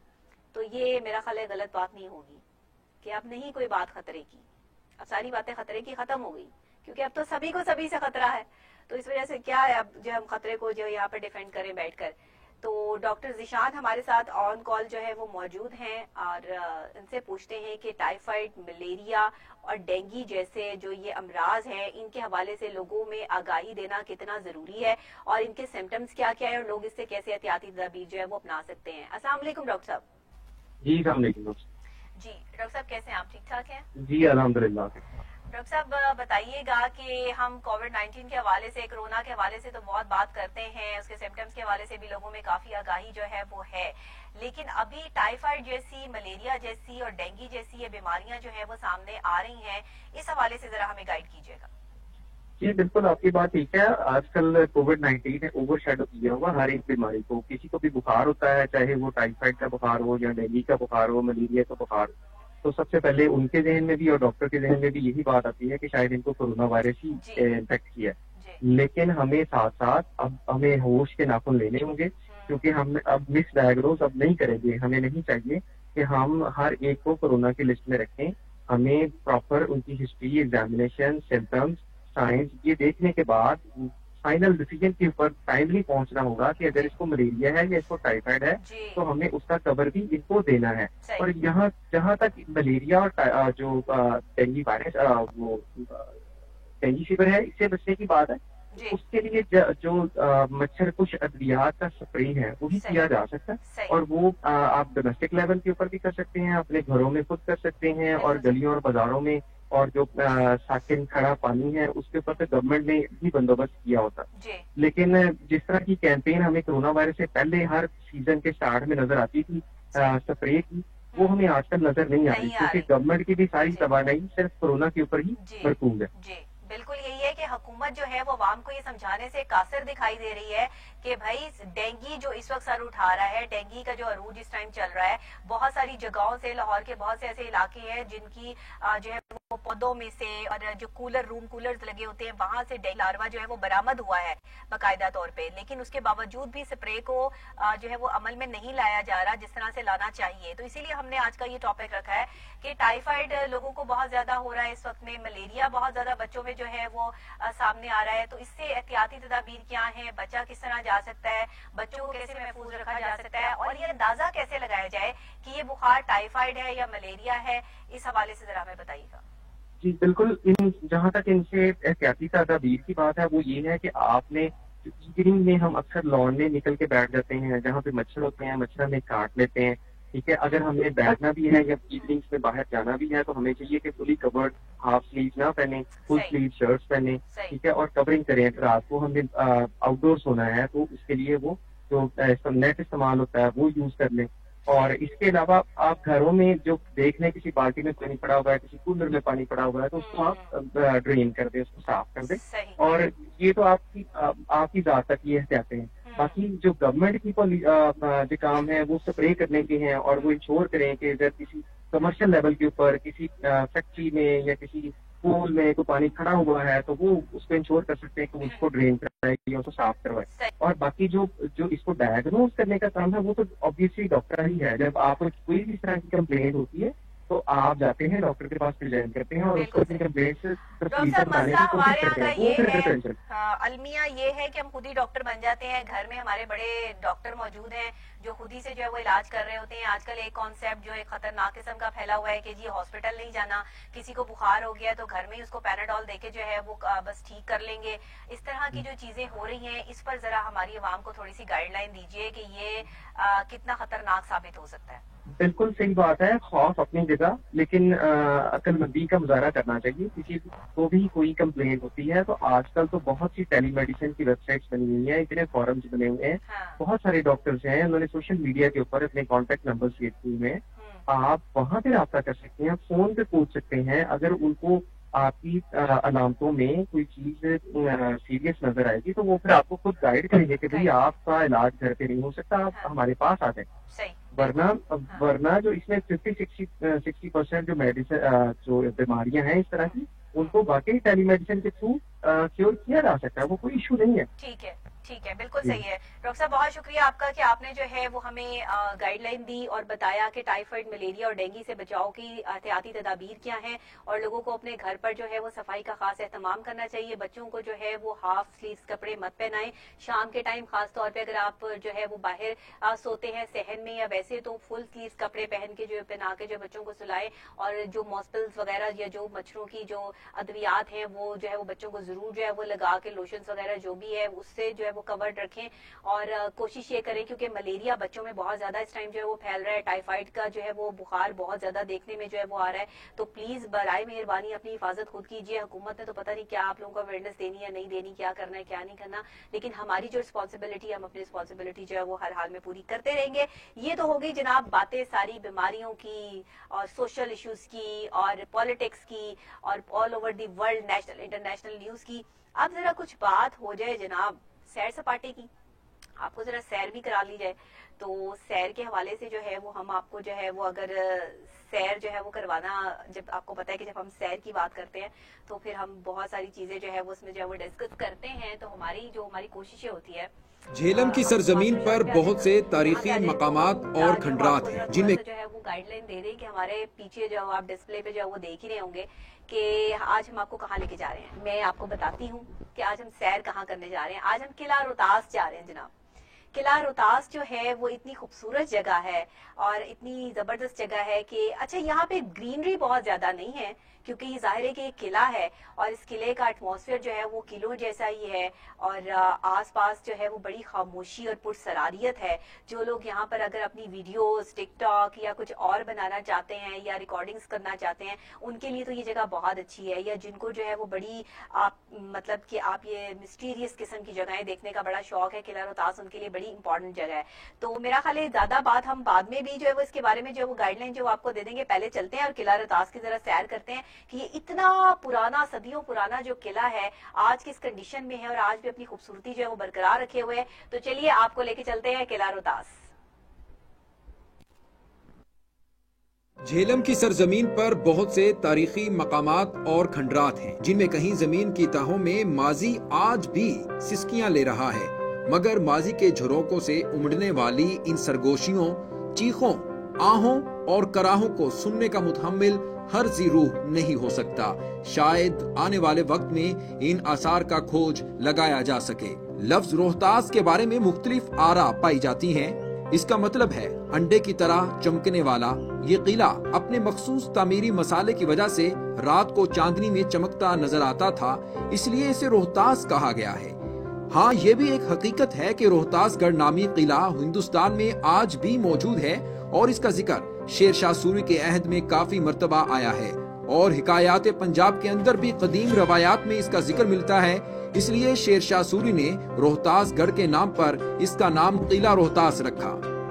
تو یہ میرا خیال ہے غلط بات نہیں ہوگی کہ اب نہیں کوئی بات خطرے کی، اب ساری باتیں خطرے کی ختم ہو گئی، کیونکہ اب تو سبھی کو سبھی سے خطرہ ہے، تو اس وجہ سے کیا ہے اب جو ہم خطرے کو جو یہاں پہ ڈیفینڈ کریں بیٹھ کر۔ تو ڈاکٹر ذیشان ہمارے ساتھ آن کال جو ہے وہ موجود ہیں، اور ان سے پوچھتے ہیں کہ ٹائیفائڈ، ملیریا اور ڈینگی جیسے جو یہ امراض ہیں ان کے حوالے سے لوگوں میں آگاہی دینا کتنا ضروری ہے، اور ان کے سمٹمز کیا کیا ہے اور لوگ اس سے کیسے احتیاطی تدابیر جو ہے وہ اپنا سکتے ہیں۔ السلام علیکم ڈاکٹر صاحب۔ جی السلام علیکم۔ جی ڈاکٹر صاحب کیسے ہیں آپ؟ ٹھیک ٹھاک ہیں؟ جی الحمدللہ۔ ڈاکٹر صاحب بتائیے گا کہ ہم کووڈ 19 کے حوالے سے، کرونا کے حوالے سے تو بہت بات کرتے ہیں، اس کے سمٹمز کے حوالے سے بھی لوگوں میں کافی آگاہی جو ہے وہ ہے، لیکن ابھی ٹائیفائڈ جیسی، ملیریا جیسی اور ڈینگی جیسی یہ بیماریاں جو ہے وہ سامنے آ رہی ہیں، اس حوالے سے ذرا ہمیں گائیڈ کیجیے گا۔ جی بالکل آپ کی بات ٹھیک ہے، آج کل کووڈ 19 نے اوور شیڈو کیا ہوا ہر ایک بیماری کو، کسی کو بھی بخار ہوتا ہے، چاہے وہ ٹائیفائڈ کا بخار ہو یا ڈینگی کا بخار ہو، ملیریا کا بخار ہو، تو سب سے پہلے ان کے ذہن میں بھی اور ڈاکٹر کے ذہن میں بھی یہی بات آتی ہے کہ شاید ان کو کورونا وائرس ہی انفیکٹ کیا ہے، لیکن ہمیں ساتھ ساتھ اب ہمیں ہوش کے ناخن لینے ہوں گے، کیونکہ ہم اب مس ڈائگنوز اب نہیں کریں گے، ہمیں نہیں چاہیے کہ ہم ہر ایک کو کورونا کی لسٹ میں رکھیں، ہمیں پراپر ان کی ہسٹری، ایگزامینیشن، سمپٹمس، سائنس یہ دیکھنے کے بعد فائنل ڈیسیجن کے اوپر ٹائملی پہنچنا ہوگا کہ اگر اس کو ملیریا ہے یا اس کو ٹائیفائڈ ہے تو ہمیں اس کا کور بھی ان کو دینا ہے۔ اور یہاں جہاں تک ملیریا اور جو ڈینگی وائرس، وہ ڈینگی فیور ہے، اس سے بچنے کی بات ہے، اس کے لیے جو مچھر کش ادویات کا اسپرے ہے وہ بھی کیا جا سکتا ہے، اور وہ آپ ڈومیسٹک لیول کے اوپر بھی کر سکتے ہیں، اپنے گھروں میں خود کر سکتے ہیں، اور گلیوں اور بازاروں میں، اور جو ساکن کھڑا پانی ہے اس کے اوپر تو گورنمنٹ نے بھی بندوبست کیا ہوتا، لیکن جس طرح کی کیمپین ہمیں کورونا وائرس سے پہلے ہر سیزن کے سٹارٹ میں نظر آتی تھی اسپرے کی، وہ ہمیں آج کل نظر نہیں آ رہی، کیونکہ گورنمنٹ کی بھی ساری توانائی صرف کورونا کے اوپر ہی مرکوز ہے۔ بالکل یہی ہے کہ حکومت جو ہے وہ عوام کو یہ سمجھانے سے قاصر دکھائی دے رہی ہے کہ بھائی ڈینگی جو اس وقت سر اٹھا رہا ہے، ڈینگی کا جو عروج اس ٹائم چل رہا ہے، بہت ساری جگہوں سے، لاہور کے بہت سے ایسے علاقے ہیں جن کی جو ہے وہ پودوں میں سے اور جو کولرز لگے ہوتے ہیں وہاں سے ڈینگی لاروا جو ہے وہ برآمد ہوا ہے باقاعدہ طور پہ، لیکن اس کے باوجود بھی اسپرے کو جو ہے وہ عمل میں نہیں لایا جا رہا جس طرح سے لانا چاہیے۔ تو اسی لیے ہم نے آج کا یہ ٹاپک رکھا ہے کہ ٹائیفائڈ لوگوں کو بہت زیادہ ہو رہا ہے اس وقت میں، ملیریا بہت زیادہ بچوں میں جو ہے وہ سامنے آ رہا ہے، تو اس سے احتیاطی تدابیر کیا ہیں، بچہ کس طرح جا سکتا ہے، بچوں کو کیسے محفوظ رکھا جا سکتا ہے، اور یہ اندازہ کیسے لگایا جائے کہ یہ بخار ٹائیفائڈ ہے یا ملیریا ہے، اس حوالے سے ذرا ہمیں بتائیے گا۔ جی بالکل، جہاں تک ان سے احتیاطی تدابیر کی بات ہے وہ یہ ہے کہ آپ نے ایوننگ میں ہم اکثر لان میں نکل کے بیٹھ جاتے ہیں جہاں پہ مچھر ہوتے ہیں، مچھر ہمیں کاٹ لیتے ہیں، ٹھیک ہے، اگر ہمیں بیٹھنا بھی ہے یا ایوننگس میں باہر جانا بھی ہے تو ہمیں چاہیے کہ فلی کورڈ ہاف سلیو نہ پہنے، فل سلیو شرٹس پہنے، ٹھیک ہے، اور کورنگ کریں۔ رات کو ہم نے آؤٹ ڈور سونا ہے تو اس کے لیے وہ جو نیٹ استعمال ہوتا ہے وہ یوز کر لیں، اور اس کے علاوہ آپ گھروں میں جو دیکھ لیں کسی بالٹی میں پانی پڑا ہوا ہے, کسی کولر میں پانی پڑا ہوا ہے, تو اس کو آپ ڈرین کر دیں, اس کو صاف کر دیں. اور یہ تو آپ کی ذات تک یہ احتیاطیں ہیں. باقی جو گورنمنٹ کی جو کام ہے وہ اسپرے کرنے کے ہیں, اور وہ انشور کریں کہ اگر کسی کمرشل لیول کے اوپر کسی فیکٹری میں یا کسی پول میں کوئی پانی کھڑا ہوا ہے تو وہ اس کو انشور کر سکتے ہیں کہ اس کو ڈرین کروائے یا اس کو صاف کروائے. اور باقی جو اس کو ڈائگنوز کرنے کا کام ہے وہ تو آبویسلی ڈاکٹر ہی ہے. جب آپ کو کوئی بھی اس طرح کی کمپلینٹ ہوتی ہے تو آپ جاتے ہیں ڈاکٹر کے پاس پریزنٹ کرتے ہیں, اور اس کو اپنی کمپلینٹ سے مسئلہ ہمارے یہاں کا یہ ہے, المیہ یہ ہے کہ ہم خود ہی ڈاکٹر بن جاتے ہیں. گھر میں ہمارے بڑے ڈاکٹر موجود ہیں جو خود ہی سے جو ہے وہ علاج کر رہے ہوتے ہیں. آج کل ایک کانسیپٹ جو ہے خطرناک قسم کا پھیلا ہوا ہے کہ جی ہاسپٹل نہیں جانا, کسی کو بخار ہو گیا تو گھر میں ہی اس کو پیناڈول دے کے جو ہے وہ بس ٹھیک کر لیں گے. اس طرح کی جو چیزیں ہو رہی ہیں اس پر ذرا ہماری عوام کو تھوڑی سی گائیڈ لائن دیجیے کہ یہ کتنا خطرناک ثابت ہو سکتا ہے. بالکل صحیح بات ہے, خوف اپنی جگہ, لیکن عقل مندی کا مظاہرہ کرنا چاہیے. کسی کو بھی کوئی کمپلین ہوتی ہے تو آج کل تو بہت سی ٹیلی میڈیسن کی ویب سائٹس بنی ہوئی ہیں, اتنے فورمز بنے ہوئے ہیں, بہت سارے ڈاکٹرز ہیں, انہوں نے سوشل میڈیا کے اوپر اپنے کانٹیکٹ نمبرز دیے ہوئے ہیں. آپ وہاں پہ رابطہ کر سکتے ہیں, فون پہ پوچھ سکتے ہیں. اگر ان کو آپ کی علامتوں میں کوئی چیز سیریس نظر آئے گی تو وہ پھر آپ کو خود گائیڈ کریں گے کہ بھائی آپ کا علاج گھر پہ نہیں ہو سکتا, آپ ہمارے پاس آ جائیں. ورنہ جو اس میں 50-60% جو میڈیسن جو بیماریاں ہیں اس طرح کی, ان کو واقعی ٹیلی میڈیسن کے تھرو کیور کیا جا سکتا ہے, وہ کوئی ایشو نہیں ہے. ٹھیک ہے, ٹھیک ہے, بالکل صحیح ہے. ڈاکٹر صاحب بہت شکریہ آپ کا کہ آپ نے جو ہے وہ ہمیں گائیڈ لائن دی اور بتایا کہ ٹائیفائڈ, ملیریا اور ڈینگی سے بچاؤ کی احتیاطی تدابیر کیا ہیں, اور لوگوں کو اپنے گھر پر جو ہے وہ صفائی کا خاص اہتمام کرنا چاہیے. بچوں کو جو ہے وہ ہاف سلیوز کپڑے مت پہنائیں شام کے ٹائم, خاص طور پہ اگر آپ جو ہے وہ باہر سوتے ہیں صحن میں یا ویسے تو فل سلیوز کپڑے پہن کے جو پہنا کے جو بچوں کو سلائیں. اور جو ماسپلز وغیرہ یا جو مچھروں کی جو ادویات ہیں وہ جو ہے وہ بچوں کو ضرور جو ہے وہ لگا کے, لوشنز وغیرہ جو بھی ہے اس سے جو ہے وہ کورڈ رکھیں. اور کوشش یہ کریں کیونکہ ملیریا بچوں میں بہت زیادہ اس ٹائم جو ہے وہ پھیل رہا ہے, ٹائیفائڈ کا جو ہے وہ بخار بہت زیادہ دیکھنے میں جو ہے وہ آ رہا ہے. تو پلیز برائے مہربانی اپنی حفاظت خود کیجیے. حکومت نے تو پتہ نہیں کیا آپ لوگوں کو اویئرنیس دینی ہے نہیں دینی, کیا کرنا ہے کیا نہیں کرنا, لیکن ہماری جو رسپانسبلٹی, ہم اپنی رسپانسبلٹی جو ہے وہ ہر حال میں پوری کرتے رہیں گے. یہ تو ہو گئی جناب باتیں ساری بیماریوں کی اور سوشل ایشوز کی اور پالیٹکس کی اور all over the world national international news کی. اب ذرا کچھ بات ہو جائے جناب سیر سپاٹے کی, آپ کو ذرا سیر بھی کرا لی جائے. تو سیر کے حوالے سے جو ہے وہ ہم آپ کو جو ہے وہ اگر سیر جو ہے وہ کروانا, جب آپ کو پتا ہے کہ جب ہم سیر کی بات کرتے ہیں تو پھر ہم بہت ساری چیزیں جو ہے وہ اس میں جو ہے وہ ڈسکس کرتے ہیں. تو ہماری کوششیں ہوتی ہے. جہلم کی سرزمین پر بہت سے تاریخی مقامات اور کھنڈرات ہیں جن میں جو ہے وہ گائیڈ لائن دے رہی کہ ہمارے پیچھے جو آپ ڈسپلے پہ جو ہے وہ دیکھ ہی رہے ہوں گے کہ آج ہم آپ کو کہاں لے کے جا رہے ہیں. میں آپ کو بتاتی ہوں کہ آج ہم سیر کہاں کرنے جا رہے ہیں. آج ہم قلعہ روہتاس جا رہے ہیں جناب. قلعہ روہتاس جو ہے وہ اتنی خوبصورت جگہ ہے اور اتنی زبردست جگہ ہے کہ اچھا یہاں پہ گرینری بہت زیادہ نہیں ہے کیونکہ یہ ظاہر ہے کہ ایک قلعہ ہے اور اس قلعے کا ایٹماسفیئر جو ہے وہ قلعوں جیسا ہی ہے اور آس پاس جو ہے وہ بڑی خاموشی اور پرسراریت ہے. جو لوگ یہاں پر اگر اپنی ویڈیوز ٹک ٹاک یا کچھ اور بنانا چاہتے ہیں یا ریکارڈنگز کرنا چاہتے ہیں ان کے لیے تو یہ جگہ بہت اچھی ہے, یا جن کو جو ہے وہ بڑی مطلب کہ آپ یہ مسٹیریس قسم کی جگہیں دیکھنے کا بڑا شوق ہے, قلعہ روہتاس ان کے لیے بڑی امپورٹنٹ جگہ ہے. تو میرا خیال ہے زیادہ بات ہم بعد میں بھی جو ہے وہ اس کے بارے میں جو ہے وہ گائیڈ لائن جو آپ کو دے دیں گے. پہلے چلتے ہیں اور قلعہ روہتاس کی ذرا سیر کرتے ہیں کہ یہ اتنا پرانا, صدیوں پرانا جو قلعہ ہے آج کس کنڈیشن میں ہے اور آج بھی اپنی خوبصورتی جو ہے وہ برقرار رکھے ہوئے. تو چلیے آپ کو لے کے چلتے ہیں قلعہ روہتاس. جہلم کی سرزمین پر بہت سے تاریخی مقامات اور کھنڈرات ہیں جن میں کہیں زمین کی تہوں میں ماضی آج بھی سسکیاں لے رہا ہے, مگر ماضی کے جھروکوں سے امڑنے والی ان سرگوشیوں, چیخوں, آہوں اور کراہوں کو سننے کا متحمل ہر ذی روح نہیں ہو سکتا. شاید آنے والے وقت میں ان آثار کا کھوج لگایا جا سکے. لفظ روہتاس کے بارے میں مختلف آراء پائی جاتی ہیں. اس کا مطلب ہے انڈے کی طرح چمکنے والا. یہ قلعہ اپنے مخصوص تعمیری مسالے کی وجہ سے رات کو چاندنی میں چمکتا نظر آتا تھا, اس لیے اسے روہتاس کہا گیا ہے. ہاں یہ بھی ایک حقیقت ہے کہ روہتاس گڑھ نامی قلعہ ہندوستان میں آج بھی موجود ہے اور اس کا ذکر شیر شاہ سوری کے عہد میں کافی مرتبہ آیا ہے, اور حکایات پنجاب کے اندر بھی قدیم روایات میں اس کا ذکر ملتا ہے. اس لیے شیر شاہ سوری نے روہتاس گڑھ کے نام پر اس کا نام قلعہ روہتاس رکھا.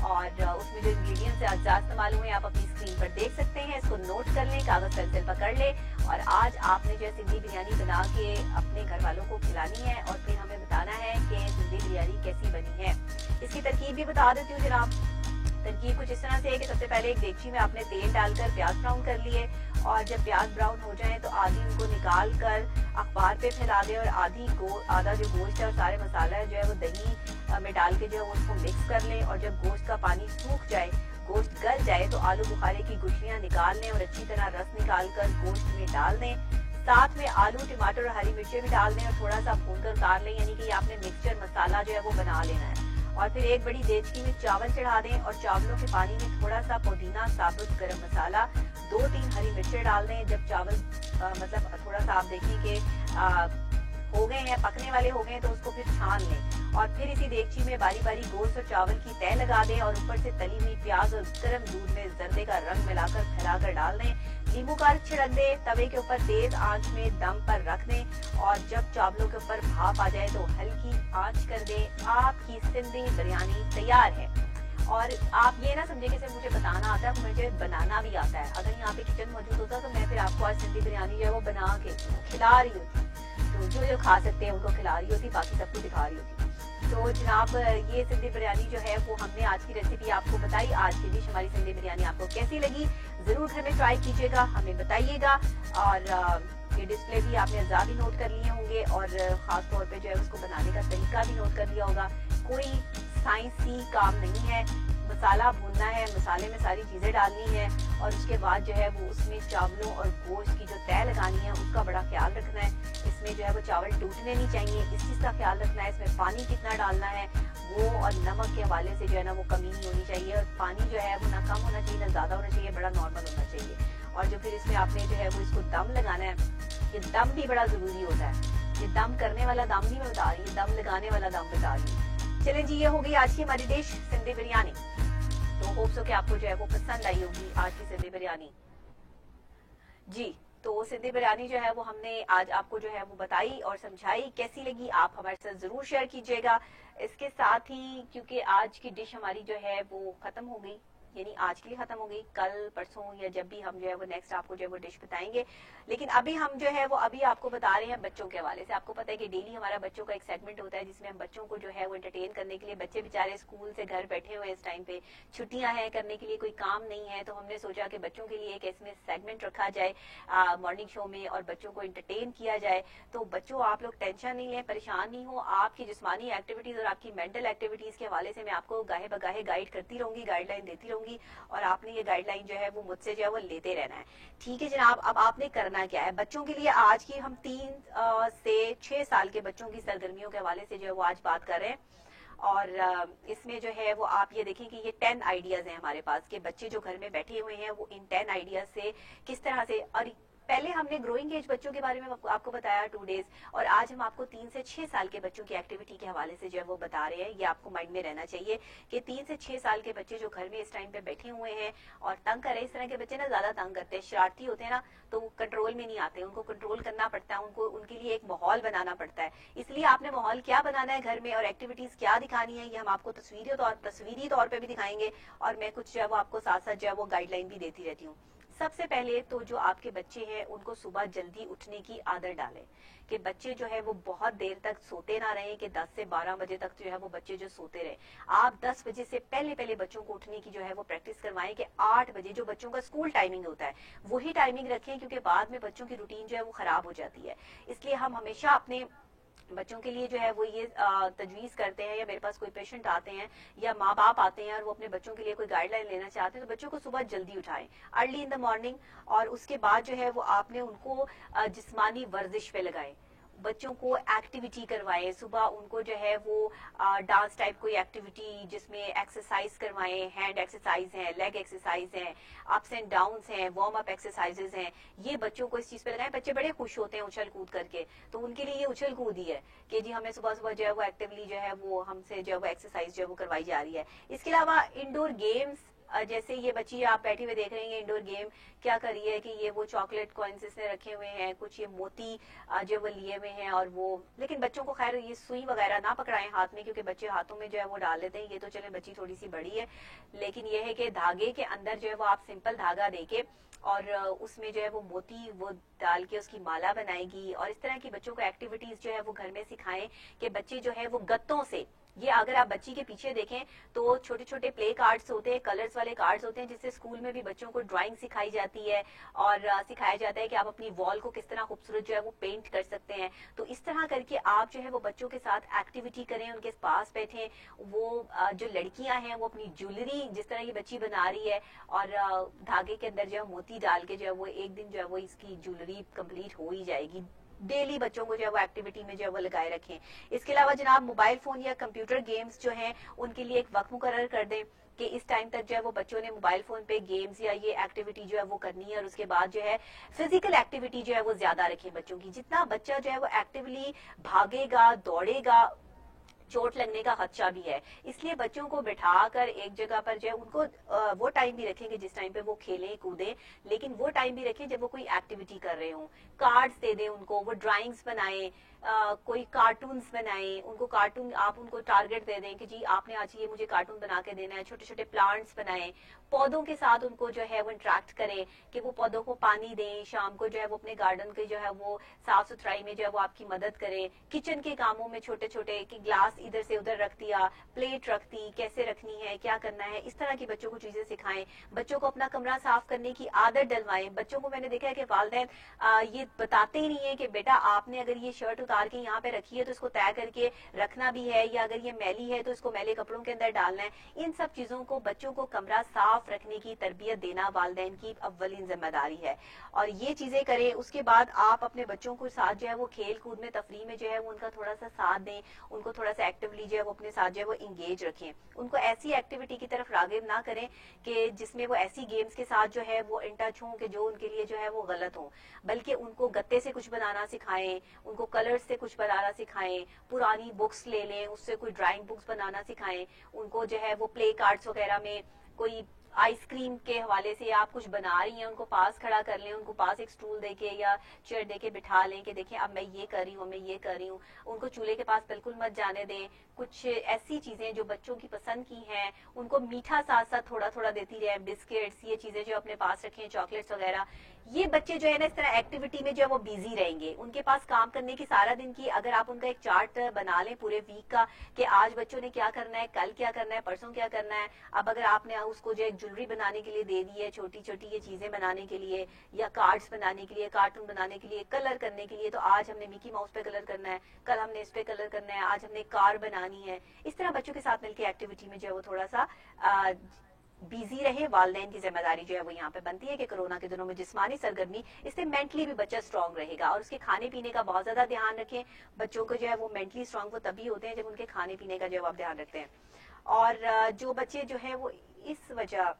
اور اس میں جو انگریڈینٹس اجزاء استعمال ہوئے آپ اپنی اسکرین پر دیکھ سکتے ہیں. اس کو نوٹ کر لیں, کاغذ پینسل پکڑ لیں, اور آج آپ نے جو ہے سندھی بریانی بنا کے اپنے گھر والوں کو کھلانی ہے اور پھر ہمیں بتانا ہے کہ سندھی بریانی کیسی بنی ہے. اس کی ترکیب بھی بتا دیتی ہوں جناب. ترکیب کچھ اس طرح سے ہے کہ سب سے پہلے ایک دیگچی میں آپ نے تیل ڈال کر پیاز براؤن کر لیے, اور جب پیاز براؤن ہو جائیں تو آدھی ان کو نکال کر اخبار پہ پھیلا دیں, اور آدھا جو گوشت ہے اور سارے مسالہ جو ہے وہ دہی میں ڈال کے جو ہے اس کو مکس کر لیں, اور جب گوشت کا پانی سوکھ جائے, گوشت گل جائے, تو آلو بخارے کی گٹھلیاں نکال لیں اور اچھی طرح رس نکال کر گوشت میں ڈال دیں. ساتھ میں آلو, ٹماٹر اور ہری مرچیں بھی ڈال دیں اور تھوڑا سا بھون کر اتار لیں, یعنی کہ آپ نے مکسچر مسالہ جو ہے وہ بنا لینا ہے. اور پھر ایک بڑی دیگچی میں چاول چڑھا دیں اور چاولوں کے پانی میں تھوڑا سا پودینہ, ثابت گرم مسالہ, 2-3 ہری مرچیں ڈال دیں. جب چاول مطلب تھوڑا سا آپ دیکھیں کہ ہو گئے ہیں, پکنے والے ہو گئے ہیں, تو اس کو پھر چھان لیں, اور پھر اسی دیگچی میں باری باری گوشت اور چاول کی تہہ لگا دیں, اور اوپر سے تلی ہوئی پیاز اور گرم دودھ میں زردے کا رنگ ملا کر پھیلا کر ڈال دیں. لیمبو کا رس چھڑک دیں. توے کے اوپر تیز آنچ میں دم پر رکھ دیں, اور جب چاولوں کے اوپر بھاپ آ جائے تو ہلکی آنچ کر دیں. آپ کی سندھی بریانی تیار ہے. اور آپ یہ نہ سمجھے کہ صرف مجھے بتانا آتا ہے, مجھے بنانا بھی آتا ہے. اگر یہاں پہ کچن موجود ہوتا تو میں پھر آپ کو آج سندھی بریانی جو ہے وہ بنا کے کھلا رہی ہوتی, تو جو کھا سکتے ہیں ان کو کھلا رہی ہوتی, باقی سب کو دکھا رہی ہوتی. تو جناب یہ سندھی بریانی جو ہے وہ ہم نے آج کی ریسیپی آپ کو بتائی. آج کی ڈش ہماری سندھی بریانی آپ کو کیسی لگی ضرور گھر میں ٹرائی کیجیے گا, ہمیں بتائیے گا. اور یہ ڈسپلے بھی آپ نے اجزاء بھی نوٹ کر لیے ہوں گے, اور خاص طور پہ جو ہے اس کو بنانے کا طریقہ بھی نوٹ کر لیا ہوگا. کوئی سائنسی کام نہیں ہے, مسالہ بھوننا ہے, مسالے میں ساری چیزیں ڈالنی ہے, اور اس کے بعد جو ہے وہ اس میں چاولوں اور گوشت کی جو تہہ لگانی ہے اس کا بڑا خیال رکھنا ہے. اس میں جو ہے وہ چاول ٹوٹنے نہیں چاہیے, اس چیز کا خیال رکھنا ہے. اس میں پانی کتنا ڈالنا ہے وہ, اور نمک کے حوالے سے جو ہے نا وہ کمی نہیں ہونی چاہیے, اور پانی جو ہے وہ نہ کم ہونا چاہیے نہ زیادہ ہونا چاہیے, بڑا نارمل ہونا چاہیے. اور جو پھر اس میں آپ نے جو ہے وہ اس کو دم لگانا ہے. یہ دم بھی بڑا ضروری ہوتا ہے. یہ دم کرنے والا دم نہیں میں بتا رہی, دم لگانے والا دم بتا رہی ہوں. چلیں جی, یہ ہو گئی آج کی ہماری ڈش سندھی بریانی. تو ہوپ سو کہ آپ کو جو ہے وہ پسند آئی ہوگی آج کی سندھی بریانی. جی, تو سندھی بریانی جو ہے وہ ہم نے آج آپ کو جو ہے وہ بتائی اور سمجھائی. کیسی لگی آپ ہمارے ساتھ ضرور شیئر کیجیے گا. اس کے ساتھ ہی کیونکہ آج کی ڈش ہماری جو ہے وہ ختم ہو گئی, یعنی آج کے لیے ختم ہو گئی, کل پرسوں یا جب بھی ہم جو ہے وہ نیکسٹ آپ کو جو ہے وہ ڈش بتائیں گے. لیکن ابھی ہم جو ہے وہ ابھی آپ کو بتا رہے ہیں بچوں کے حوالے سے. آپ کو پتا ہے کہ ڈیلی ہمارا بچوں کا ایک سیگمنٹ ہوتا ہے جس میں ہم بچوں کو جو ہے وہ انٹرٹین کرنے کے لیے, بچے بیچارے اسکول سے گھر بیٹھے ہوئے اس ٹائم پہ, چھٹیاں ہیں, کرنے کے لیے کوئی کام نہیں ہے, تو ہم نے سوچا کہ بچوں کے لیے ایک اس میں سیگمنٹ رکھا جائے مارننگ شو میں, اور بچوں کو انٹرٹین کیا جائے. تو بچوں آپ لوگ ٹینشن نہیں لیں, پریشان نہیں ہو. آپ کی جسمانی ایکٹیویٹیز اور آپ کی مینٹل ایکٹیویٹیز کے حوالے سے میں آپ کو گاہے بگاہے گائیڈ کرتی رہوں گی, گائیڈ لائن دیتی رہوں گی, اور آپ نے یہ گائیڈ لائن جو ہے وہ مجھ سے جو ہے وہ لیتے رہنا ہے. ٹھیک ہے جناب. اب آپ نے کرنا کیا ہے بچوں کے لیے, آج کی ہم 3 سے 6 سال کے بچوں کی سرگرمیوں کے حوالے سے جو ہے وہ آج بات کر رہے ہیں. اور اس میں جو ہے وہ آپ یہ دیکھیں کہ یہ 10 آئیڈیاز ہیں ہمارے پاس, کہ بچے جو گھر میں بیٹھے ہوئے ہیں وہ ان 10 آئیڈیاز سے کس طرح سے. اور پہلے ہم نے گروئنگ ایج بچوں کے بارے میں آپ کو بتایا 2 ڈیز, اور آج ہم آپ کو 3 سے 6 سال کے بچوں کی ایکٹیویٹی کے حوالے سے جو ہے وہ بتا رہے ہیں. یہ آپ کو مائنڈ میں رہنا چاہیے کہ 3 سے 6 سال کے بچے جو گھر میں اس ٹائم پہ بیٹھے ہوئے ہیں اور تنگ کر رہے ہیں. اس طرح کے بچے نا زیادہ تنگ کرتے ہیں, شرارتی ہوتے ہیں نا, تو وہ کنٹرول میں نہیں آتے, ان کو کنٹرول کرنا پڑتا ہے, ان کے لیے ایک ماحول بنانا پڑتا ہے. اس لیے آپ نے ماحول کیا بنانا ہے گھر میں اور ایکٹیویٹیز کیا دکھانی ہے, یہ ہم آپ کو تصویری طور پہ بھی دکھائیں گے, اور میں کچھ جو ہے وہ آپ کو ساتھ ساتھ جو ہے وہ گائیڈ لائن بھی دیتی رہتی ہوں. سب سے پہلے تو جو آپ کے بچے ہیں ان کو صبح جلدی اٹھنے کی عادت ڈالیں, کہ بچے جو ہے وہ بہت دیر تک سوتے نہ رہیں, کہ 10 سے 12 بجے تک جو ہے وہ بچے جو سوتے رہے. آپ 10 بجے سے پہلے بچوں کو اٹھنے کی جو ہے وہ پریکٹس کروائیں, کہ 8 بجے جو بچوں کا اسکول ٹائمنگ ہوتا ہے وہی ٹائمنگ رکھیں, کیونکہ بعد میں بچوں کی روٹین جو ہے وہ خراب ہو جاتی ہے. اس لیے ہم ہمیشہ اپنے بچوں کے لیے جو ہے وہ یہ تجویز کرتے ہیں, یا میرے پاس کوئی پیشنٹ آتے ہیں یا ماں باپ آتے ہیں اور وہ اپنے بچوں کے لیے کوئی گائیڈ لائن لینا چاہتے ہیں, تو بچوں کو صبح جلدی اٹھائیں, ارلی ان دا مارننگ. اور اس کے بعد جو ہے وہ آپ نے ان کو جسمانی ورزش پہ لگائیں, بچوں کو ایکٹیویٹی کروائیں صبح, ان کو جو ہے وہ ڈانس ٹائپ کوئی ایکٹیویٹی جس میں ایکسرسائز کروائیں, ہینڈ ایکسرسائز ہیں, لیگ ایکسرسائز ہیں, اپس اینڈ ڈاؤنس ہیں, وارم اپ ایکسرسائزز ہیں, یہ بچوں کو اس چیز پہ لگائیں. بچے بڑے خوش ہوتے ہیں اچھل کود کر کے, تو ان کے لیے یہ اچھل کود ہی ہے کہ جی ہمیں صبح صبح جو ہے وہ ایکٹیولی جو ہے وہ ہم سے جو ہے وہ ایکسرسائز جو ہے وہ کروائی جا رہی ہے. اس کے علاوہ انڈور گیمز جیسے یہ بچی آپ بیٹھے ہوئے دیکھ رہی ہیں انڈور گیم کیا کر رہی ہے کہ یہ وہ چاکلیٹ کوائنس اس نے رکھے ہوئے ہیں, کچھ یہ موتی جو وہ لیے ہوئے ہیں, اور وہ لیکن بچوں کو خیر یہ سوئی وغیرہ نہ پکڑائیں ہاتھ میں, کیونکہ بچے ہاتھوں میں جو ہے وہ ڈال لیتے ہیں. یہ تو چلے بچی تھوڑی سی بڑی ہے, لیکن یہ ہے کہ دھاگے کے اندر جو ہے وہ آپ سمپل دھاگا دے کے اور اس میں جو ہے وہ موتی وہ ڈال کے اس کی مالا بنائے گی. اور اس طرح کی بچوں کو ایکٹیویٹیز جو ہے وہ گھر میں سکھائیں کہ بچے جو ہے وہ گتوں سے, یہ اگر آپ بچی کے پیچھے دیکھیں تو چھوٹے چھوٹے پلے کارڈز ہوتے ہیں, کلرز والے کارڈز ہوتے ہیں, جس سے اسکول میں بھی بچوں کو ڈرائنگ سکھائی جاتی ہے اور سکھایا جاتا ہے کہ آپ اپنی وال کو کس طرح خوبصورت جو ہے وہ پینٹ کر سکتے ہیں. تو اس طرح کر کے آپ جو ہے وہ بچوں کے ساتھ ایکٹیویٹی کریں, ان کے پاس بیٹھیں. وہ جو لڑکیاں ہیں وہ اپنی جویلری جس طرح یہ بچی بنا رہی ہے اور دھاگے کے اندر جو ہے موتی ڈال کے جو ہے وہ ایک دن جو ہے وہ اس کی جویلری کمپلیٹ ہو ہی جائے گی. ڈیلی بچوں کو جو ہے وہ ایکٹیویٹی میں جو ہے وہ لگائے رکھیں. اس کے علاوہ جناب موبائل فون یا کمپیوٹر گیمز جو ہیں ان کے لیے ایک وقت مقرر کر دیں کہ اس ٹائم تک جو ہے وہ بچوں نے موبائل فون پہ گیمز یا یہ ایکٹیویٹی جو ہے وہ کرنی ہے. اور اس کے بعد جو ہے فزیکل ایکٹیویٹی جو ہے وہ زیادہ رکھیں بچوں کی. جتنا بچہ جو ہے وہ ایکٹیولی بھاگے گا, دوڑے گا, چوٹ لگنے کا خدشہ بھی ہے. اس لیے بچوں کو بٹھا کر ایک جگہ پر جو ہے ان کو وہ ٹائم بھی رکھیں کہ جس ٹائم پہ وہ کھیلیں کودیں, لیکن وہ ٹائم بھی رکھیں جب وہ کوئی ایکٹیویٹی کر رہے ہوں. کارڈز دے دیں ان کو, وہ ڈرائنگز بنائیں, کوئی کارٹونز بنائیں. ان کو کارٹون آپ ان کو ٹارگٹ دے دیں کہ جی آپ نے آج یہ مجھے کارٹون بنا کے دینا ہے. چھوٹے چھوٹے پلانٹس بنائیں. پودوں کے ساتھ ان کو جو ہے وہ انٹریکٹ کریں کہ وہ پودوں کو پانی دیں. شام کو جو ہے وہ اپنے گارڈن کے جو ہے وہ صاف ستھرائی میں جو ہے وہ آپ کی مدد کریں. کچن کے کاموں میں چھوٹے چھوٹے کہ گلاس ادھر سے ادھر رکھ دیا, پلیٹ رکھ دی, کیسے رکھنی ہے, کیا کرنا ہے, اس طرح کی بچوں کو چیزیں سکھائیں. بچوں کو اپنا کمرہ صاف کرنے کی عادت ڈلوائیں. بچوں کو میں نے دیکھا ہے کہ والدین یہ بتاتے ہی نہیں ہے کہ بیٹا آپ نے اگر یہ شرٹ اتار کے یہاں پہ رکھی ہے تو اس کو طے کر کے رکھنا بھی ہے, یا اگر یہ میلی ہے تو اس کو میلے کپڑوں کے اندر ڈالنا ہے. ان سب چیزوں کو بچوں کو کمرہ صاف رکھنے کی تربیت دینا والدین کی اولین ذمہ داری ہے. اور یہ چیزیں کریں. اس کے بعد آپ اپنے بچوں کو ساتھ جو ہے وہ کھیل کود میں, تفریح میں جو ہے وہ ان کا تھوڑا سا ساتھ دیں. ان کو تھوڑا سا ایکٹیولی جو ہے وہ اپنے ساتھ جو ہے وہ انگیج رکھیں. ان کو ایسی ایکٹیویٹی کی طرف راغب نہ کریں کہ جس میں وہ ایسی گیمز کے ساتھ جو ہے وہ ان ٹچ ہوں کہ جو ان کے لیے جو ہے وہ غلط ہوں, بلکہ ان کو گتے سے کچھ بنانا سکھائیں, ان کو کلرز سے کچھ بنانا سکھائیں. پرانی بکس لے لیں, اس سے کوئی ڈرائنگ بکس بنانا سکھائیں. ان کو جو ہے وہ پلے کارڈز وغیرہ میں کوئی آئس کریم کے حوالے سے آپ کچھ بنا رہی ہیں, ان کو پاس کھڑا کر لیں, ان کو پاس ایک سٹول دے کے یا چیئر دے کے بٹھا لیں کہ دیکھیں اب میں یہ کر رہی ہوں, میں یہ کر رہی ہوں. ان کو چولہے کے پاس بالکل مت جانے دیں. کچھ ایسی چیزیں جو بچوں کی پسند کی ہیں ان کو میٹھا ساتھ ساتھ تھوڑا تھوڑا دیتی رہے. بسکٹس, یہ چیزیں جو اپنے پاس رکھیں, چاکلیٹس وغیرہ. یہ بچے جو ہے نا اس طرح ایکٹیویٹی میں جو ہے وہ بیزی رہیں گے. ان کے پاس کام کرنے کی سارا دن کی اگر آپ ان کا ایک چارٹ بنا لیں پورے ویک کا کہ آج بچوں نے کیا کرنا ہے, کل کیا کرنا ہے, پرسوں کیا کرنا ہے. اب اگر آپ نے اس کو جو ایک جویلری بنانے کے لیے دے دی ہے, چھوٹی چھوٹی یہ چیزیں بنانے کے لیے, یا کارڈز بنانے کے لیے, کارٹون بنانے کے لیے, کلر کرنے کے لیے, تو آج ہم نے مکی ماؤس پہ کلر کرنا ہے, کل ہم نے اس پہ کلر کرنا ہے, آج ہم نے کار بنانی ہے. اس طرح بچوں کے ساتھ مل کے ایکٹیویٹی میں جو ہے وہ تھوڑا سا بیزی رہے. والدین کی ذمہ داری جو ہے وہ یہاں پہ بنتی ہے کہ کورونا کے دنوں میں جسمانی سرگرمی, اس سے مینٹلی بھی بچہ اسٹرانگ رہے گا. اور اس کے کھانے پینے کا بہت زیادہ دھیان رکھیں. بچوں کو جو ہے وہ مینٹلی اسٹرانگ وہ تبھی ہوتے ہیں جب ان کے کھانے پینے کا جو ہے آپ دھیان رکھتے ہیں. اور جو بچے جو ہے وہ اس وجہ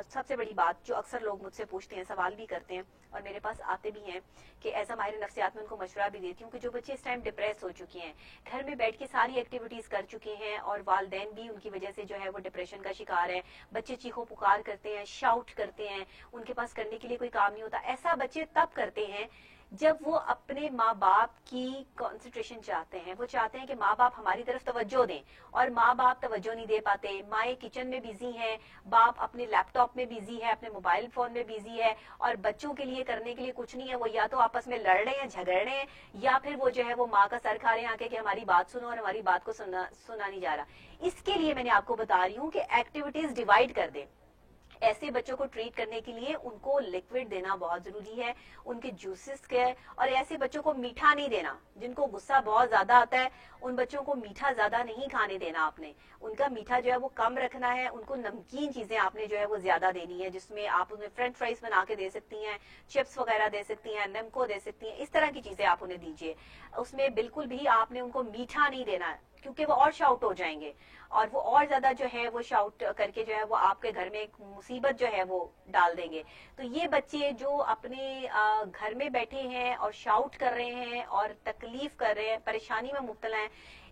سب سے بڑی بات جو اکثر لوگ مجھ سے پوچھتے ہیں, سوال بھی کرتے ہیں اور میرے پاس آتے بھی ہیں کہ ایسا ماہر نفسیات میں ان کو مشورہ بھی دیتی ہوں کہ جو بچے اس ٹائم ڈپریس ہو چکے ہیں, گھر میں بیٹھ کے ساری ایکٹیویٹیز کر چکے ہیں اور والدین بھی ان کی وجہ سے جو ہے وہ ڈپریشن کا شکار ہے. بچے چیخو پکار کرتے ہیں, شاؤٹ کرتے ہیں, ان کے پاس کرنے کے لیے کوئی کام نہیں ہوتا. ایسا بچے تب کرتے ہیں جب وہ اپنے ماں باپ کی کنسنٹریشن چاہتے ہیں. وہ چاہتے ہیں کہ ماں باپ ہماری طرف توجہ دیں, اور ماں باپ توجہ نہیں دے پاتے. مائیں کچن میں بیزی ہیں, باپ اپنے لیپ ٹاپ میں بیزی ہے, اپنے موبائل فون میں بیزی ہے, اور بچوں کے لیے کرنے کے لیے کچھ نہیں ہے. وہ یا تو آپس میں لڑ رہے ہیں, جھگڑ رہے ہیں, یا پھر وہ جو ہے وہ ماں کا سر کھا رہے ہیں آ کے کہ ہماری بات سنو, اور ہماری بات کو سنا نہیں جا رہا. اس کے لیے میں نے آپ کو بتا رہی ہوں کہ ایکٹیویٹیز ڈیوائڈ کر دیں. ایسے بچوں کو ٹریٹ کرنے کے لیے ان کو لکوڈ دینا بہت ضروری ہے, ان کے جوسز کے. اور ایسے بچوں کو میٹھا نہیں دینا. جن کو غصہ بہت زیادہ آتا ہے ان بچوں کو میٹھا زیادہ نہیں کھانے دینا. آپ نے ان کا میٹھا جو ہے وہ کم رکھنا ہے. ان کو نمکین چیزیں آپ نے جو ہے وہ زیادہ دینی ہے, جس میں آپ انہیں فرینچ فرائز بنا کے دے سکتی ہیں, چپس وغیرہ دے سکتی ہیں, نمکو دے سکتی ہیں. اس طرح کی چیزیں آپ انہیں دیجیے. اس میں بالکل بھی آپ نے ان کو میٹھا نہیں دینا ہے, کیونکہ وہ اور شاؤٹ ہو جائیں گے, اور وہ اور زیادہ جو ہے وہ شاؤٹ کر کے جو ہے وہ آپ کے گھر میں ایک مصیبت جو ہے وہ ڈال دیں گے. تو یہ بچے جو اپنے گھر میں بیٹھے ہیں اور شاؤٹ کر رہے ہیں اور تکلیف کر رہے ہیں, پریشانی میں مبتلا ہیں,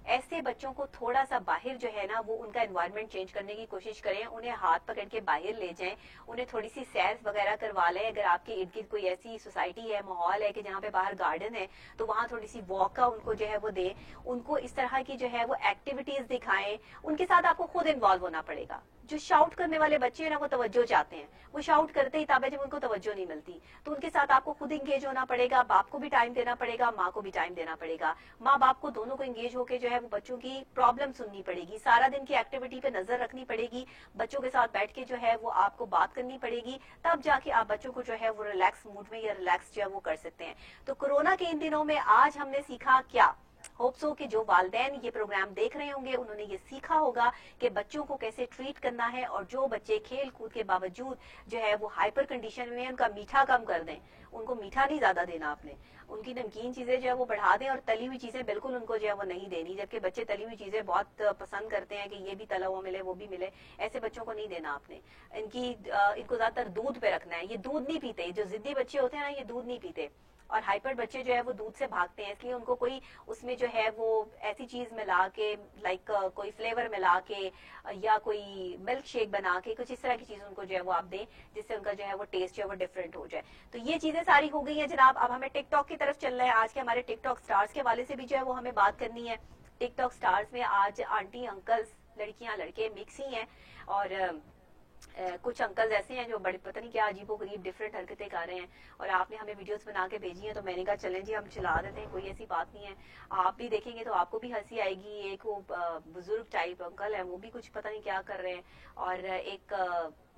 ایسے بچوں کو تھوڑا سا باہر جو ہے نا وہ ان کا انوائرمنٹ چینج کرنے کی کوشش کریں, انہیں ہاتھ پکڑ کے باہر لے جائیں, انہیں تھوڑی سی سیر وغیرہ کروا لیں. اگر آپ کے ارد گرد کوئی ایسی سوسائٹی ہے, ماحول ہے کہ جہاں پہ باہر گارڈن ہے, تو وہاں تھوڑی سی واک کا ان کو جو ہے وہ دیں, ان کو اس طرح کی جو ہے وہ ایکٹیویٹیز دکھائیں. ان کے ساتھ آپ کو خود انوالو ہونا پڑے گا. جو شاؤٹ کرنے والے بچے ہیں نا وہ توجہ چاہتے ہیں, وہ شاؤٹ کرتے ہی تابع جب ان کو توجہ نہیں ملتی, تو ان کے ساتھ آپ کو خود انگیج ہونا پڑے گا. باپ کو بھی ٹائم دینا پڑے گا, ماں کو بھی ٹائم دینا پڑے گا. ماں باپ کو دونوں کو انگیج ہو کے جو ہے وہ بچوں کی پرابلم سننی پڑے گی, سارا دن کی ایکٹیویٹی پہ نظر رکھنی پڑے گی, بچوں کے ساتھ بیٹھ کے جو ہے وہ آپ کو بات کرنی پڑے گی. تب جا کے آپ بچوں کو جو ہے وہ ریلیکس موڈ میں یا ریلیکس جو ہے وہ کر سکتے ہیں. تو کورونا کے ان دنوں میں آج ہم نے سیکھا کیا؟ ہوپ سو کہ جو والدین یہ پروگرام دیکھ رہے ہوں گے انہوں نے یہ سیکھا ہوگا کہ بچوں کو کیسے ٹریٹ کرنا ہے, اور جو بچے کھیل کود کے باوجود جو ہے وہ ہائپر کنڈیشن میں ان کا میٹھا کم کر دیں. ان کو میٹھا نہیں زیادہ دینا آپ نے, ان کی نمکین چیزیں جو ہے وہ بڑھا دیں, اور تلی ہوئی چیزیں بالکل ان کو جو ہے وہ نہیں دینی. جبکہ بچے تلی ہوئی چیزیں بہت پسند کرتے ہیں کہ یہ بھی تلا ہوا ملے وہ بھی ملے, ایسے بچوں کو نہیں دینا آپ نے. ان کو زیادہ تر دودھ پہ رکھنا ہے. یہ دودھ نہیں پیتے, جو ضدی بچے ہوتے ہیں نا یہ دودھ نہیں پیتے, اور ہائپر بچے جو ہے وہ دودھ سے بھاگتے ہیں. اس لیے ان کو کوئی اس میں جو ہے وہ ایسی چیز ملا کے, لائک کوئی فلیور ملا کے یا کوئی ملک شیک بنا کے کچھ اس طرح کی چیز ان کو جو ہے وہ آپ دیں, جس سے ان کا جو ہے وہ ٹیسٹ جو ہے وہ ڈفرینٹ ہو جائے. تو یہ چیزیں ساری ہو گئی ہیں جناب. اب ہمیں ٹک ٹاک کی طرف چلنا ہے. آج کے ہمارے ٹک ٹاک سٹارز کے حوالے سے بھی جو ہے وہ ہمیں بات کرنی ہے. ٹک ٹاک سٹارز میں آج آنٹی انکلز, لڑکیاں لڑکے مکس ہی ہیں, اور کچھ انکلز ایسے ہیں جو بڑے پتہ نہیں کیا عجیب و غریب ڈفرینٹ حرکتیں کر رہے ہیں, اور آپ نے ہمیں ویڈیوز بنا کے بھیجی ہیں, تو میں نے کہا چلیں جی ہم چلا دیتے ہیں, کوئی ایسی بات نہیں ہے. آپ بھی دیکھیں گے تو آپ کو بھی ہنسی آئے گی. ایک وہ بزرگ ٹائپ انکل ہے, وہ بھی کچھ پتہ نہیں کیا کر رہے ہیں, اور ایک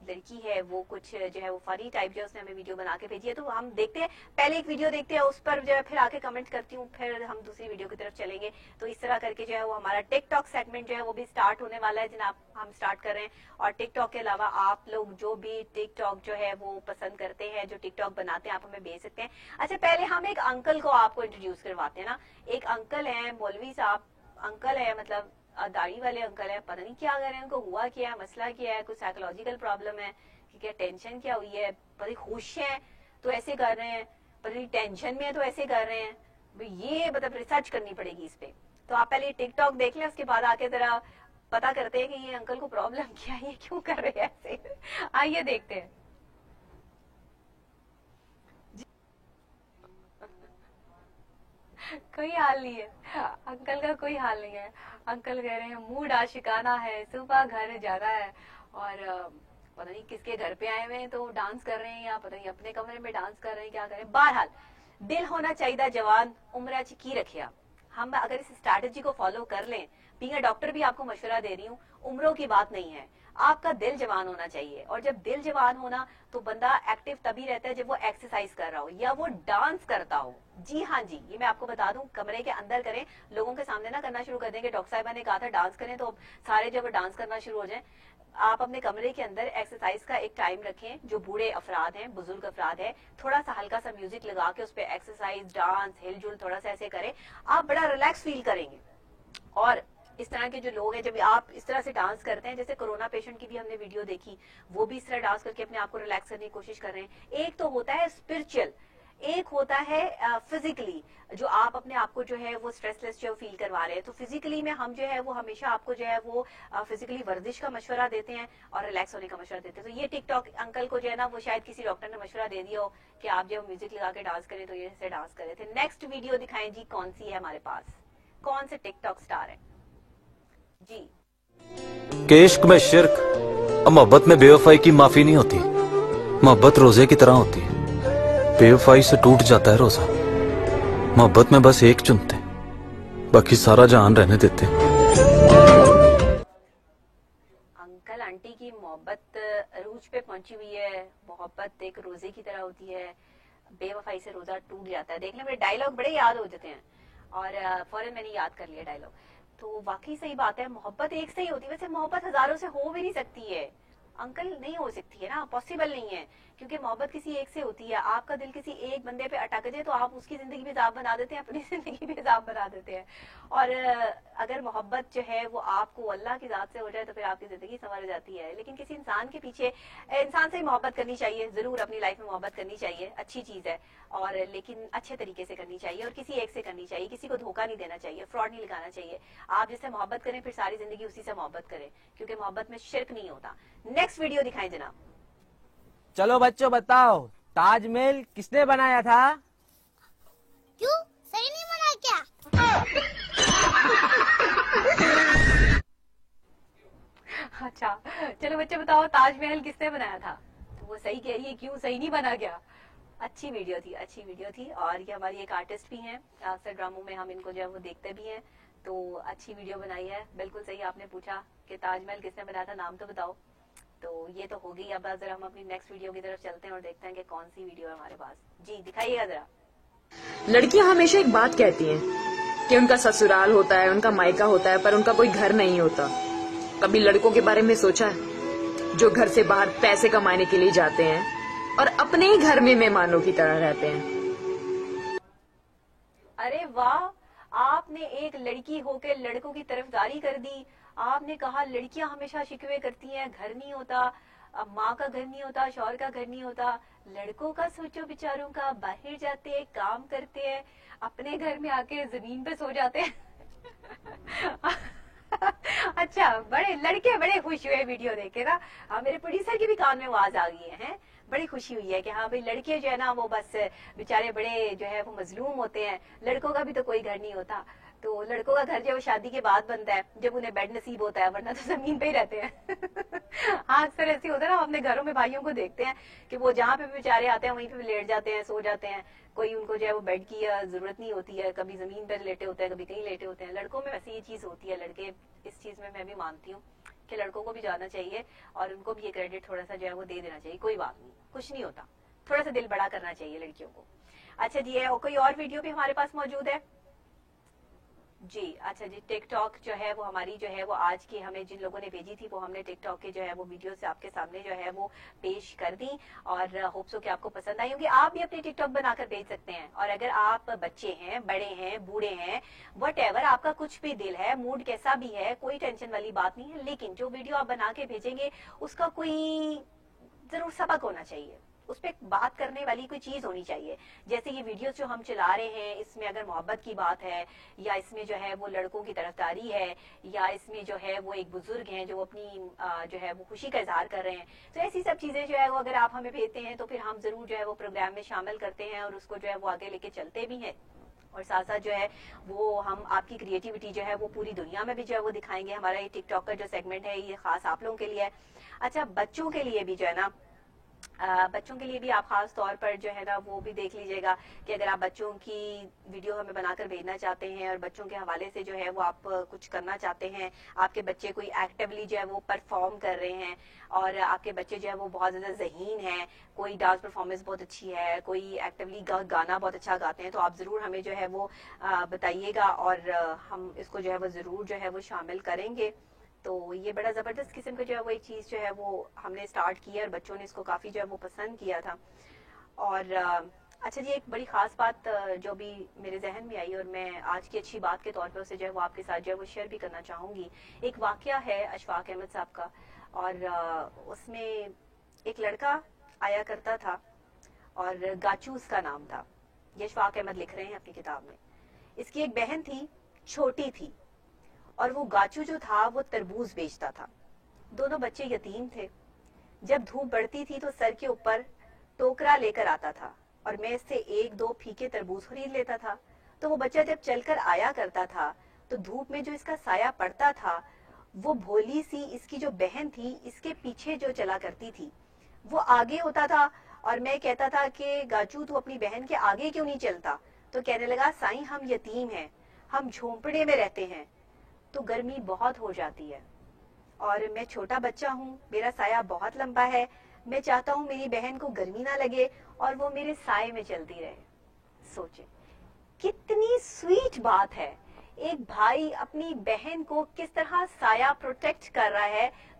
لڑکی ہے وہ کچھ جو ہے وہ فنی ٹائپ جو ہے اس نے ہمیں ویڈیو بنا کے بھیجی ہے. تو ہم دیکھتے ہیں, پہلے ایک ویڈیو دیکھتے ہیں, اس پر جو ہے پھر آ کے کمنٹ کرتی ہوں, پھر ہم دوسری ویڈیو کی طرف چلیں گے. تو اس طرح کر کے جو ہے وہ ہمارا ٹک ٹاک سیگمنٹ جو ہے وہ بھی سٹارٹ ہونے والا ہے جناب. ہم سٹارٹ کر رہے ہیں, اور ٹک ٹاک کے علاوہ آپ لوگ جو بھی ٹک ٹاک جو ہے وہ پسند کرتے ہیں, جو ٹک ٹاک بناتے ہیں, آپ ہمیں بھیج سکتے ہیں. اچھا پہلے ہم ایک انکل کو آپ کو انٹروڈیوس کرواتے ہیں نا. ایک انکل ہیں, مولوی صاحب انکل ہے, مطلب داڑھی والے انکل ہیں. پتہ نہیں کیا کر رہے ہیں, ان کو ہوا کیا ہے, مسئلہ کیا ہے, کوئی سائیکولوجیکل پرابلم ہے کہ کیا ٹینشن کیا ہوئی ہے, پتہ نہیں خوش ہیں تو ایسے کر رہے ہیں, پتہ نہیں ٹینشن میں ہے تو ایسے کر رہے ہیں. یہ مطلب ریسرچ کرنی پڑے گی اس پہ. تو آپ پہلے ٹک ٹاک دیکھ لیں, اس کے بعد آ کے ذرا پتا کرتے ہیں کہ یہ انکل کو پرابلم کیا ہے, یہ کیوں کر رہے ہیں ایسے. آئیے دیکھتے ہیں. کوئی حال نہیں ہے انکل کا, کوئی حال نہیں ہے. انکل کہہ رہے ہیں موڈ عاشقانہ ہے, صبح گھر جانا ہے, اور پتہ نہیں کس کے گھر پہ آئے ہوئے ہیں تو ڈانس کر رہے ہیں, یا پتہ نہیں اپنے کمرے میں ڈانس کر رہے ہیں, کیا کر رہے ہیں. بہرحال دل ہونا چاہیے جوان, عمرہ کی رکھیا. ہم اگر اس اسٹریٹجی کو فالو کر لیں, بینگ اے ڈاکٹر بھی آپ کو مشورہ دے رہی ہوں, عمروں کی بات نہیں ہے, آپ کا دل جوان ہونا چاہیے. اور جب دل جوان ہونا تو بندہ ایکٹیو تبھی رہتا ہے جب وہ ایکسرسائز کر رہا ہو یا وہ ڈانس کرتا ہو. جی ہاں جی, یہ میں آپ کو بتا دوں, کمرے کے اندر کریں, لوگوں کے سامنے نہ کرنا شروع کر دیں کہ ڈاکٹر صاحبہ نے کہا تھا ڈانس کریں تو سارے جب ڈانس کرنا شروع ہو جائیں. آپ اپنے کمرے کے اندر ایکسرسائز کا ایک ٹائم رکھیں. جو بوڑھے افراد ہیں, بزرگ افراد ہیں, تھوڑا سا ہلکا سا میوزک لگا کے اس پہ ایکسرسائز, ڈانس, ہل جل تھوڑا سا ایسے کریں, آپ بڑا ریلیکس فیل کریں گے. اور اس طرح کے جو لوگ ہیں, جب آپ اس طرح سے ڈانس کرتے ہیں, جیسے کورونا پیشنٹ کی بھی ہم نے ویڈیو دیکھی, وہ بھی اس طرح ڈانس کر کے اپنے آپ کو ریلیکس کرنے کی کوشش کر رہے ہیں. ایک تو ہوتا ہے اسپرچل, ایک ہوتا ہے فزیکلی, جو آپ اپنے آپ کو جو ہے وہ اسٹریس لیس جو فیل کروا رہے ہیں. تو فزیکلی میں ہم جو ہے وہ ہمیشہ آپ کو جو ہے وہ فزیکلی ورزش کا مشورہ دیتے ہیں اور ریلیکس ہونے کا مشورہ دیتے ہیں. تو یہ ٹک ٹاک انکل کو جو ہے نا وہ شاید کسی ڈاکٹر نے مشورہ دے دیا ہو کہ آپ جب میوزک لگا کے ڈانس کریں تو یہ سے ڈانس کرے تھے. نیکسٹ ویڈیو دکھائیں جی, کون سی ہے ہمارے پاس, کون سے ٹک ٹاک سٹار ہیں جی. کہ عشق میں شرک اور محبت میں بے وفائی کی معافی نہیں ہوتی. محبت روزے کی طرح ہوتی ہے, بے وفائی سے ٹوٹ جاتا ہے روزہ. محبت میں بس ایک چنتے, باقی سارا جہان رہنے دیتے. انکل آنٹی کی محبت عروج پہ پہنچی ہوئی ہے. محبت ایک روزے کی طرح ہوتی ہے, بے وفائی سے روزہ ٹوٹ جاتا ہے. دیکھ لیں میرے ڈائلگ بڑے یاد ہو جاتے ہیں, اور فوراً میں نے یاد کر لیا ڈائلگ. تو واقعی صحیح بات ہے, محبت ایک سے ہی ہوتی ہے. ویسے محبت ہزاروں سے ہو بھی نہیں سکتی ہے انکل, نہیں ہو سکتی ہے نا, پاسبل نہیں ہے کیونکہ محبت کسی ایک سے ہوتی ہے. آپ کا دل کسی ایک بندے پہ اٹک جائے تو آپ اس کی زندگی بھی عذاب بنا دیتے ہیں, اپنی زندگی بھی عذاب بنا دیتے ہیں. اور اگر محبت جو ہے وہ آپ کو اللہ کی ذات سے ہو جائے تو پھر آپ کی زندگی سنور جاتی ہے. لیکن کسی انسان کے پیچھے, انسان سے محبت کرنی چاہیے ضرور, اپنی لائف میں محبت کرنی چاہیے, اچھی چیز ہے, اور لیکن اچھے طریقے سے کرنی چاہیے, اور کسی ایک سے کرنی چاہیے, کسی کو دھوکہ نہیں دینا چاہیے, فراڈ نہیں لگانا چاہیے. آپ جس سے محبت کریں پھر ساری زندگی اسی سے محبت کریں, کیونکہ محبت میں شرک نہیں ہوتا. نیکسٹ ویڈیو دکھائیں جناب. چلو بچوں بتاؤ, تاج محل کس نے بنایا تھا؟ کیوں صحیح نہیں بنا کیا؟ اچھا چلو بچے بتاؤ, تاج محل کس نے بنایا تھا؟ تو وہ صحیح کہہ رہی ہے, کیوں صحیح نہیں بنا گیا. اچھی ویڈیو تھی, اچھی ویڈیو تھی. اور یہ ہماری ایک آرٹسٹ بھی ہیں, اکثر ڈراموں میں ہم ان کو جو ہے وہ دیکھتے بھی ہیں, تو اچھی ویڈیو بنائی ہے. بالکل صحیح آپ نے پوچھا کہ تاج محل کس نے بنایا تھا, نام تو بتاؤ. تو یہ تو ہوگی. اب ذرا ہم اپنی نیکسٹ ویڈیو کی طرف چلتے ہیں اور دیکھتے ہیں کہ کون سی ویڈیو ہے ہمارے پاس. جی دکھائیے گا ذرا. لڑکیاں ہمیشہ ایک بات کہتی ہیں کہ ان کا سسرال ہوتا ہے, ان کا مائکا ہوتا ہے, پر ان کا کوئی گھر نہیں ہوتا. کبھی لڑکوں کے بارے میں سوچا ہے جو گھر سے باہر پیسے کمانے کے لیے جاتے ہیں اور اپنے ہی گھر میں مہمانوں کی طرح رہتے ہیں؟ ارے واہ, آپ نے ایک لڑکی ہو کے لڑکوں کی طرفداری کر دی. آپ نے کہا لڑکیاں ہمیشہ شکوے کرتی ہیں, گھر نہیں ہوتا, ماں کا گھر نہیں ہوتا, شوہر کا گھر نہیں ہوتا. لڑکوں کا سوچو بیچاروں کا, باہر جاتے ہیں, کام کرتے ہیں, اپنے گھر میں آ کے زمین پہ سو جاتے ہیں. اچھا, بڑے لڑکے بڑے خوش ہوئے ویڈیو دیکھے نا. میرے پروڈیوسر کی بھی کان میں آواز آ گئی ہے, بڑی خوشی ہوئی ہے کہ ہاں بھائی لڑکے جو ہے نا وہ بس بیچارے بڑے جو ہے وہ مظلوم ہوتے ہیں, لڑکوں کا بھی تو کوئی گھر نہیں ہوتا. تو لڑکوں کا گھر جو ہے وہ شادی کے بعد بنتا ہے, جب انہیں بیڈ نصیب ہوتا ہے, ورنہ تو زمین پہ ہی رہتے ہیں. ہاں اکثر ایسے ہوتا ہے نا, ہم اپنے گھروں میں بھائیوں کو دیکھتے ہیں کہ وہ جہاں پہ بھی بیچارے آتے ہیں وہیں پہ لیٹ جاتے ہیں, سو جاتے ہیں. کوئی ان کو جو ہے وہ بیڈ کی ضرورت نہیں ہوتی ہے, کبھی زمین پر لیٹے ہوتے ہیں, کبھی کہیں لیٹے ہوتے ہیں. لڑکوں میں ویسے یہ چیز ہوتی ہے. لڑکے اس چیز میں بھی مانتی ہوں کہ لڑکوں کو بھی جانا چاہیے اور ان کو بھی یہ کریڈٹ تھوڑا سا جو ہے وہ دے دینا چاہیے. کوئی بات نہیں, کچھ نہیں ہوتا, تھوڑا سا دل بڑا کرنا چاہیے لڑکیوں کو. اچھا جی, کوئی اور ویڈیو بھی ہمارے پاس موجود ہے؟ جی اچھا جی, ٹک ٹاک جو ہے وہ ہماری جو ہے وہ آج کی ہمیں جن لوگوں نے بھیجی تھی وہ ہم نے ٹک ٹاک کے جو ہے وہ ویڈیو سے آپ کے سامنے جو ہے وہ پیش کر دی, اور ہوپ سو کہ آپ کو پسند آئی ہوگی. آپ بھی اپنی ٹک ٹاک بنا کر بھیج سکتے ہیں, اور اگر آپ بچے ہیں, بڑے ہیں, بوڑھے ہیں, وٹ ایور آپ کا کچھ بھی دل ہے, موڈ کیسا بھی ہے, کوئی ٹینشن والی بات نہیں ہے. لیکن جو ویڈیو آپ بنا کے بھیجیں گے اس کا کوئی ضرور سبق ہونا چاہیے, اس پہ بات کرنے والی کوئی چیز ہونی چاہیے. جیسے یہ ویڈیوز جو ہم چلا رہے ہیں, اس میں اگر محبت کی بات ہے, یا اس میں جو ہے وہ لڑکوں کی طرفداری ہے, یا اس میں جو ہے وہ ایک بزرگ ہیں جو اپنی جو ہے وہ خوشی کا اظہار کر رہے ہیں, تو ایسی سب چیزیں جو ہے وہ اگر آپ ہمیں بھیجتے ہیں تو پھر ہم ضرور جو ہے وہ پروگرام میں شامل کرتے ہیں اور اس کو جو ہے وہ آگے لے کے چلتے بھی ہیں. اور ساتھ ساتھ جو ہے وہ ہم آپ کی کریٹیوٹی جو ہے وہ پوری دنیا میں بھی جو ہے وہ دکھائیں گے. ہمارا یہ ٹک ٹاک کا جو سیگمنٹ ہے یہ خاص آپ لوگوں کے لیے ہے. اچھا, بچوں کے لیے بھی جو ہے نا, بچوں کے لیے بھی آپ خاص طور پر جو ہے نا وہ بھی دیکھ لیجئے گا کہ اگر آپ بچوں کی ویڈیو ہمیں بنا کر بھیجنا چاہتے ہیں اور بچوں کے حوالے سے جو ہے وہ آپ کچھ کرنا چاہتے ہیں, آپ کے بچے کوئی ایکٹیولی جو ہے وہ پرفارم کر رہے ہیں, اور آپ کے بچے جو ہے وہ بہت زیادہ ذہین ہیں, کوئی ڈانس پرفارمنس بہت اچھی ہے, کوئی ایکٹیولی گانا بہت اچھا گاتے ہیں, تو آپ ضرور ہمیں جو ہے وہ بتائیے گا اور ہم اس کو جو ہے وہ ضرور جو ہے وہ شامل کریں گے. تو یہ بڑا زبردست قسم کا جو ہے وہ ایک چیز جو ہے وہ ہم نے اسٹارٹ کی ہے اور بچوں نے اس کو کافی جو ہے وہ پسند کیا تھا. اور اچھا جی, ایک بڑی خاص بات جو بھی میرے ذہن میں آئی اور میں آج کی اچھی بات کے طور پر اسے جو ہے وہ آپ کے ساتھ جو ہے وہ شیئر بھی کرنا چاہوں گی. ایک واقعہ ہے اشفاق احمد صاحب کا, اور اس میں ایک لڑکا آیا کرتا تھا اور گاچو اس کا نام تھا. یہ اشفاق احمد لکھ رہے ہیں اپنی کتاب میں. اس کی ایک بہن تھی, چھوٹی تھی, اور وہ گاچو جو تھا وہ تربوز بیچتا تھا. دونوں بچے یتیم تھے. جب دھوپ بڑھتی تھی تو سر کے اوپر ٹوکرا لے کر آتا تھا اور میں اس سے 1-2 پھیکے تربوز خرید لیتا تھا. تو وہ بچہ جب چل کر آیا کرتا تھا تو دھوپ میں جو اس کا سایہ پڑتا تھا وہ بھولی سی اس کی جو بہن تھی اس کے پیچھے جو چلا کرتی تھی وہ آگے ہوتا تھا, اور میں کہتا تھا کہ گاچو تو اپنی بہن کے آگے کیوں نہیں چلتا؟ تو کہنے لگا, سائیں ہم یتیم ہیں, ہم جھونپڑے میں رہتے ہیں, تو گرمی بہت ہو جاتی ہے, اور میں چھوٹا بچہ ہوں, میرا سایہ بہت لمبا ہے, میں چاہتا ہوں میری بہن کو گرمی نہ لگے اور وہ میرے سائے میں چلتی رہے. سوچیں کتنی سویٹ بات ہے, ایک بھائی اپنی بہن کو کس طرح سایہ پروٹیکٹ کر رہا ہے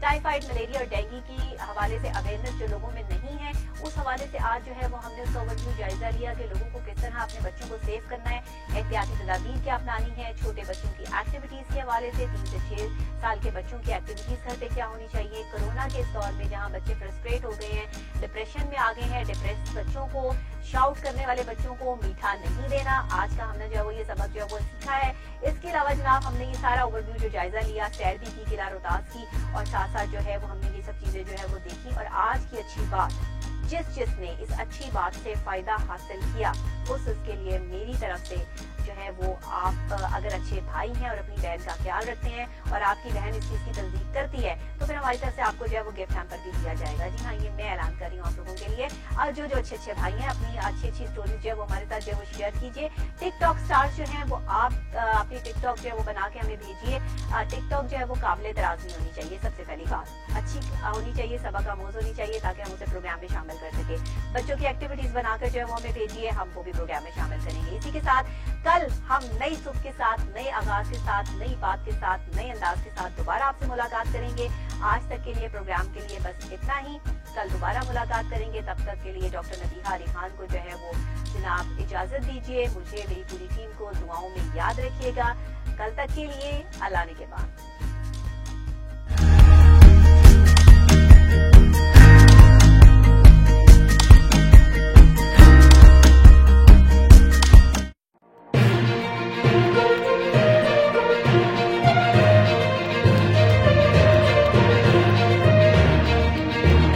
ٹائیفائڈ, ملیریا اور ڈینگی کی حوالے سے اویئرنیس جو لوگوں میں نہیں ہے, اس حوالے سے آج جو ہے وہ ہم نے اس کا اوور ویو جائزہ لیا کہ لوگوں کو کس طرح اپنے بچوں کو سیو کرنا ہے, احتیاطی تدابیر کیا اپنانی ہے, چھوٹے بچوں کی ایکٹیویٹیز کے حوالے سے 3 سے 6 سال کے بچوں کی ایکٹیویٹیز گھر پہ کیا ہونی چاہیے, کورونا کے اس دور میں جہاں بچے فرسٹریٹ ہو گئے ہیں, ڈپریشن میں آ گئے ہیں, ڈپریس بچوں کو, شاؤٹ کرنے والے بچوں کو میٹھا نہیں دینا, آج کا ہم نے جو ہے وہ یہ سبق جو ہے وہ سیکھا ہے. اس کے علاوہ جناب ہم نے یہ سارا اوور ویو جو جائزہ لیا, سیر بھی کی قلعہ روہتاس کی, اور ساتھ ساتھ جو ہے وہ ہم نے یہ سب چیزیں جو ہے وہ دیکھی. اور آج کی اچھی بات, جس نے اس اچھی بات سے فائدہ حاصل کیا اس کے لیے میری طرف سے جو ہے وہ, آپ اگر اچھے بھائی ہیں اور اپنی بہن کا خیال رکھتے ہیں اور آپ کی بہن اس چیز کی تصدیق کرتی ہے تو پھر ہماری طرف سے آپ کو جو ہے وہ گفٹ ہیمپر بھی دیا جائے گا. جی ہاں, یہ میں اعلان کر رہی ہوں آپ لوگوں کے لیے. اور جو اچھے بھائی ہیں اپنی اچھی اسٹوریز جو ہے وہ ہمارے ساتھ جو ہے وہ شیئر کیجیے. ٹک ٹاک اسٹارز جو ہیں وہ آپ اپنی ٹک ٹاک جو ہے وہ بنا کے ہمیں بھیجیے. ٹک ٹاک جو ہے وہ قابل ترازی ہونی چاہیے, سب سے پہلی بات اچھی ہونی چاہیے, سبق آموز ہونی چاہیے, تاکہ ہم اسے پروگرام میں شامل کر سکیں. بچوں کی ایکٹیویٹیز بنا کر جو ہے وہ ہمیں بھیجیے, ہم وہ بھی پروگرام میں شامل کریں گے. اسی کے ساتھ کل ہم نئی صبح کے ساتھ, نئے آغاز کے ساتھ, نئی بات کے ساتھ, نئے انداز کے ساتھ دوبارہ آپ سے ملاقات کریں گے. آج تک کے لیے پروگرام کے لیے بس اتنا ہی. کل دوبارہ ملاقات کریں گے. تب تک کے لیے ڈاکٹر نبیہہ علی خان کو جو ہے وہ جناب اجازت دیجیے. مجھے, میری پوری ٹیم کو دعاؤں میں یاد رکھیے گا. کل تک کے لیے اللہ نے کے بعد.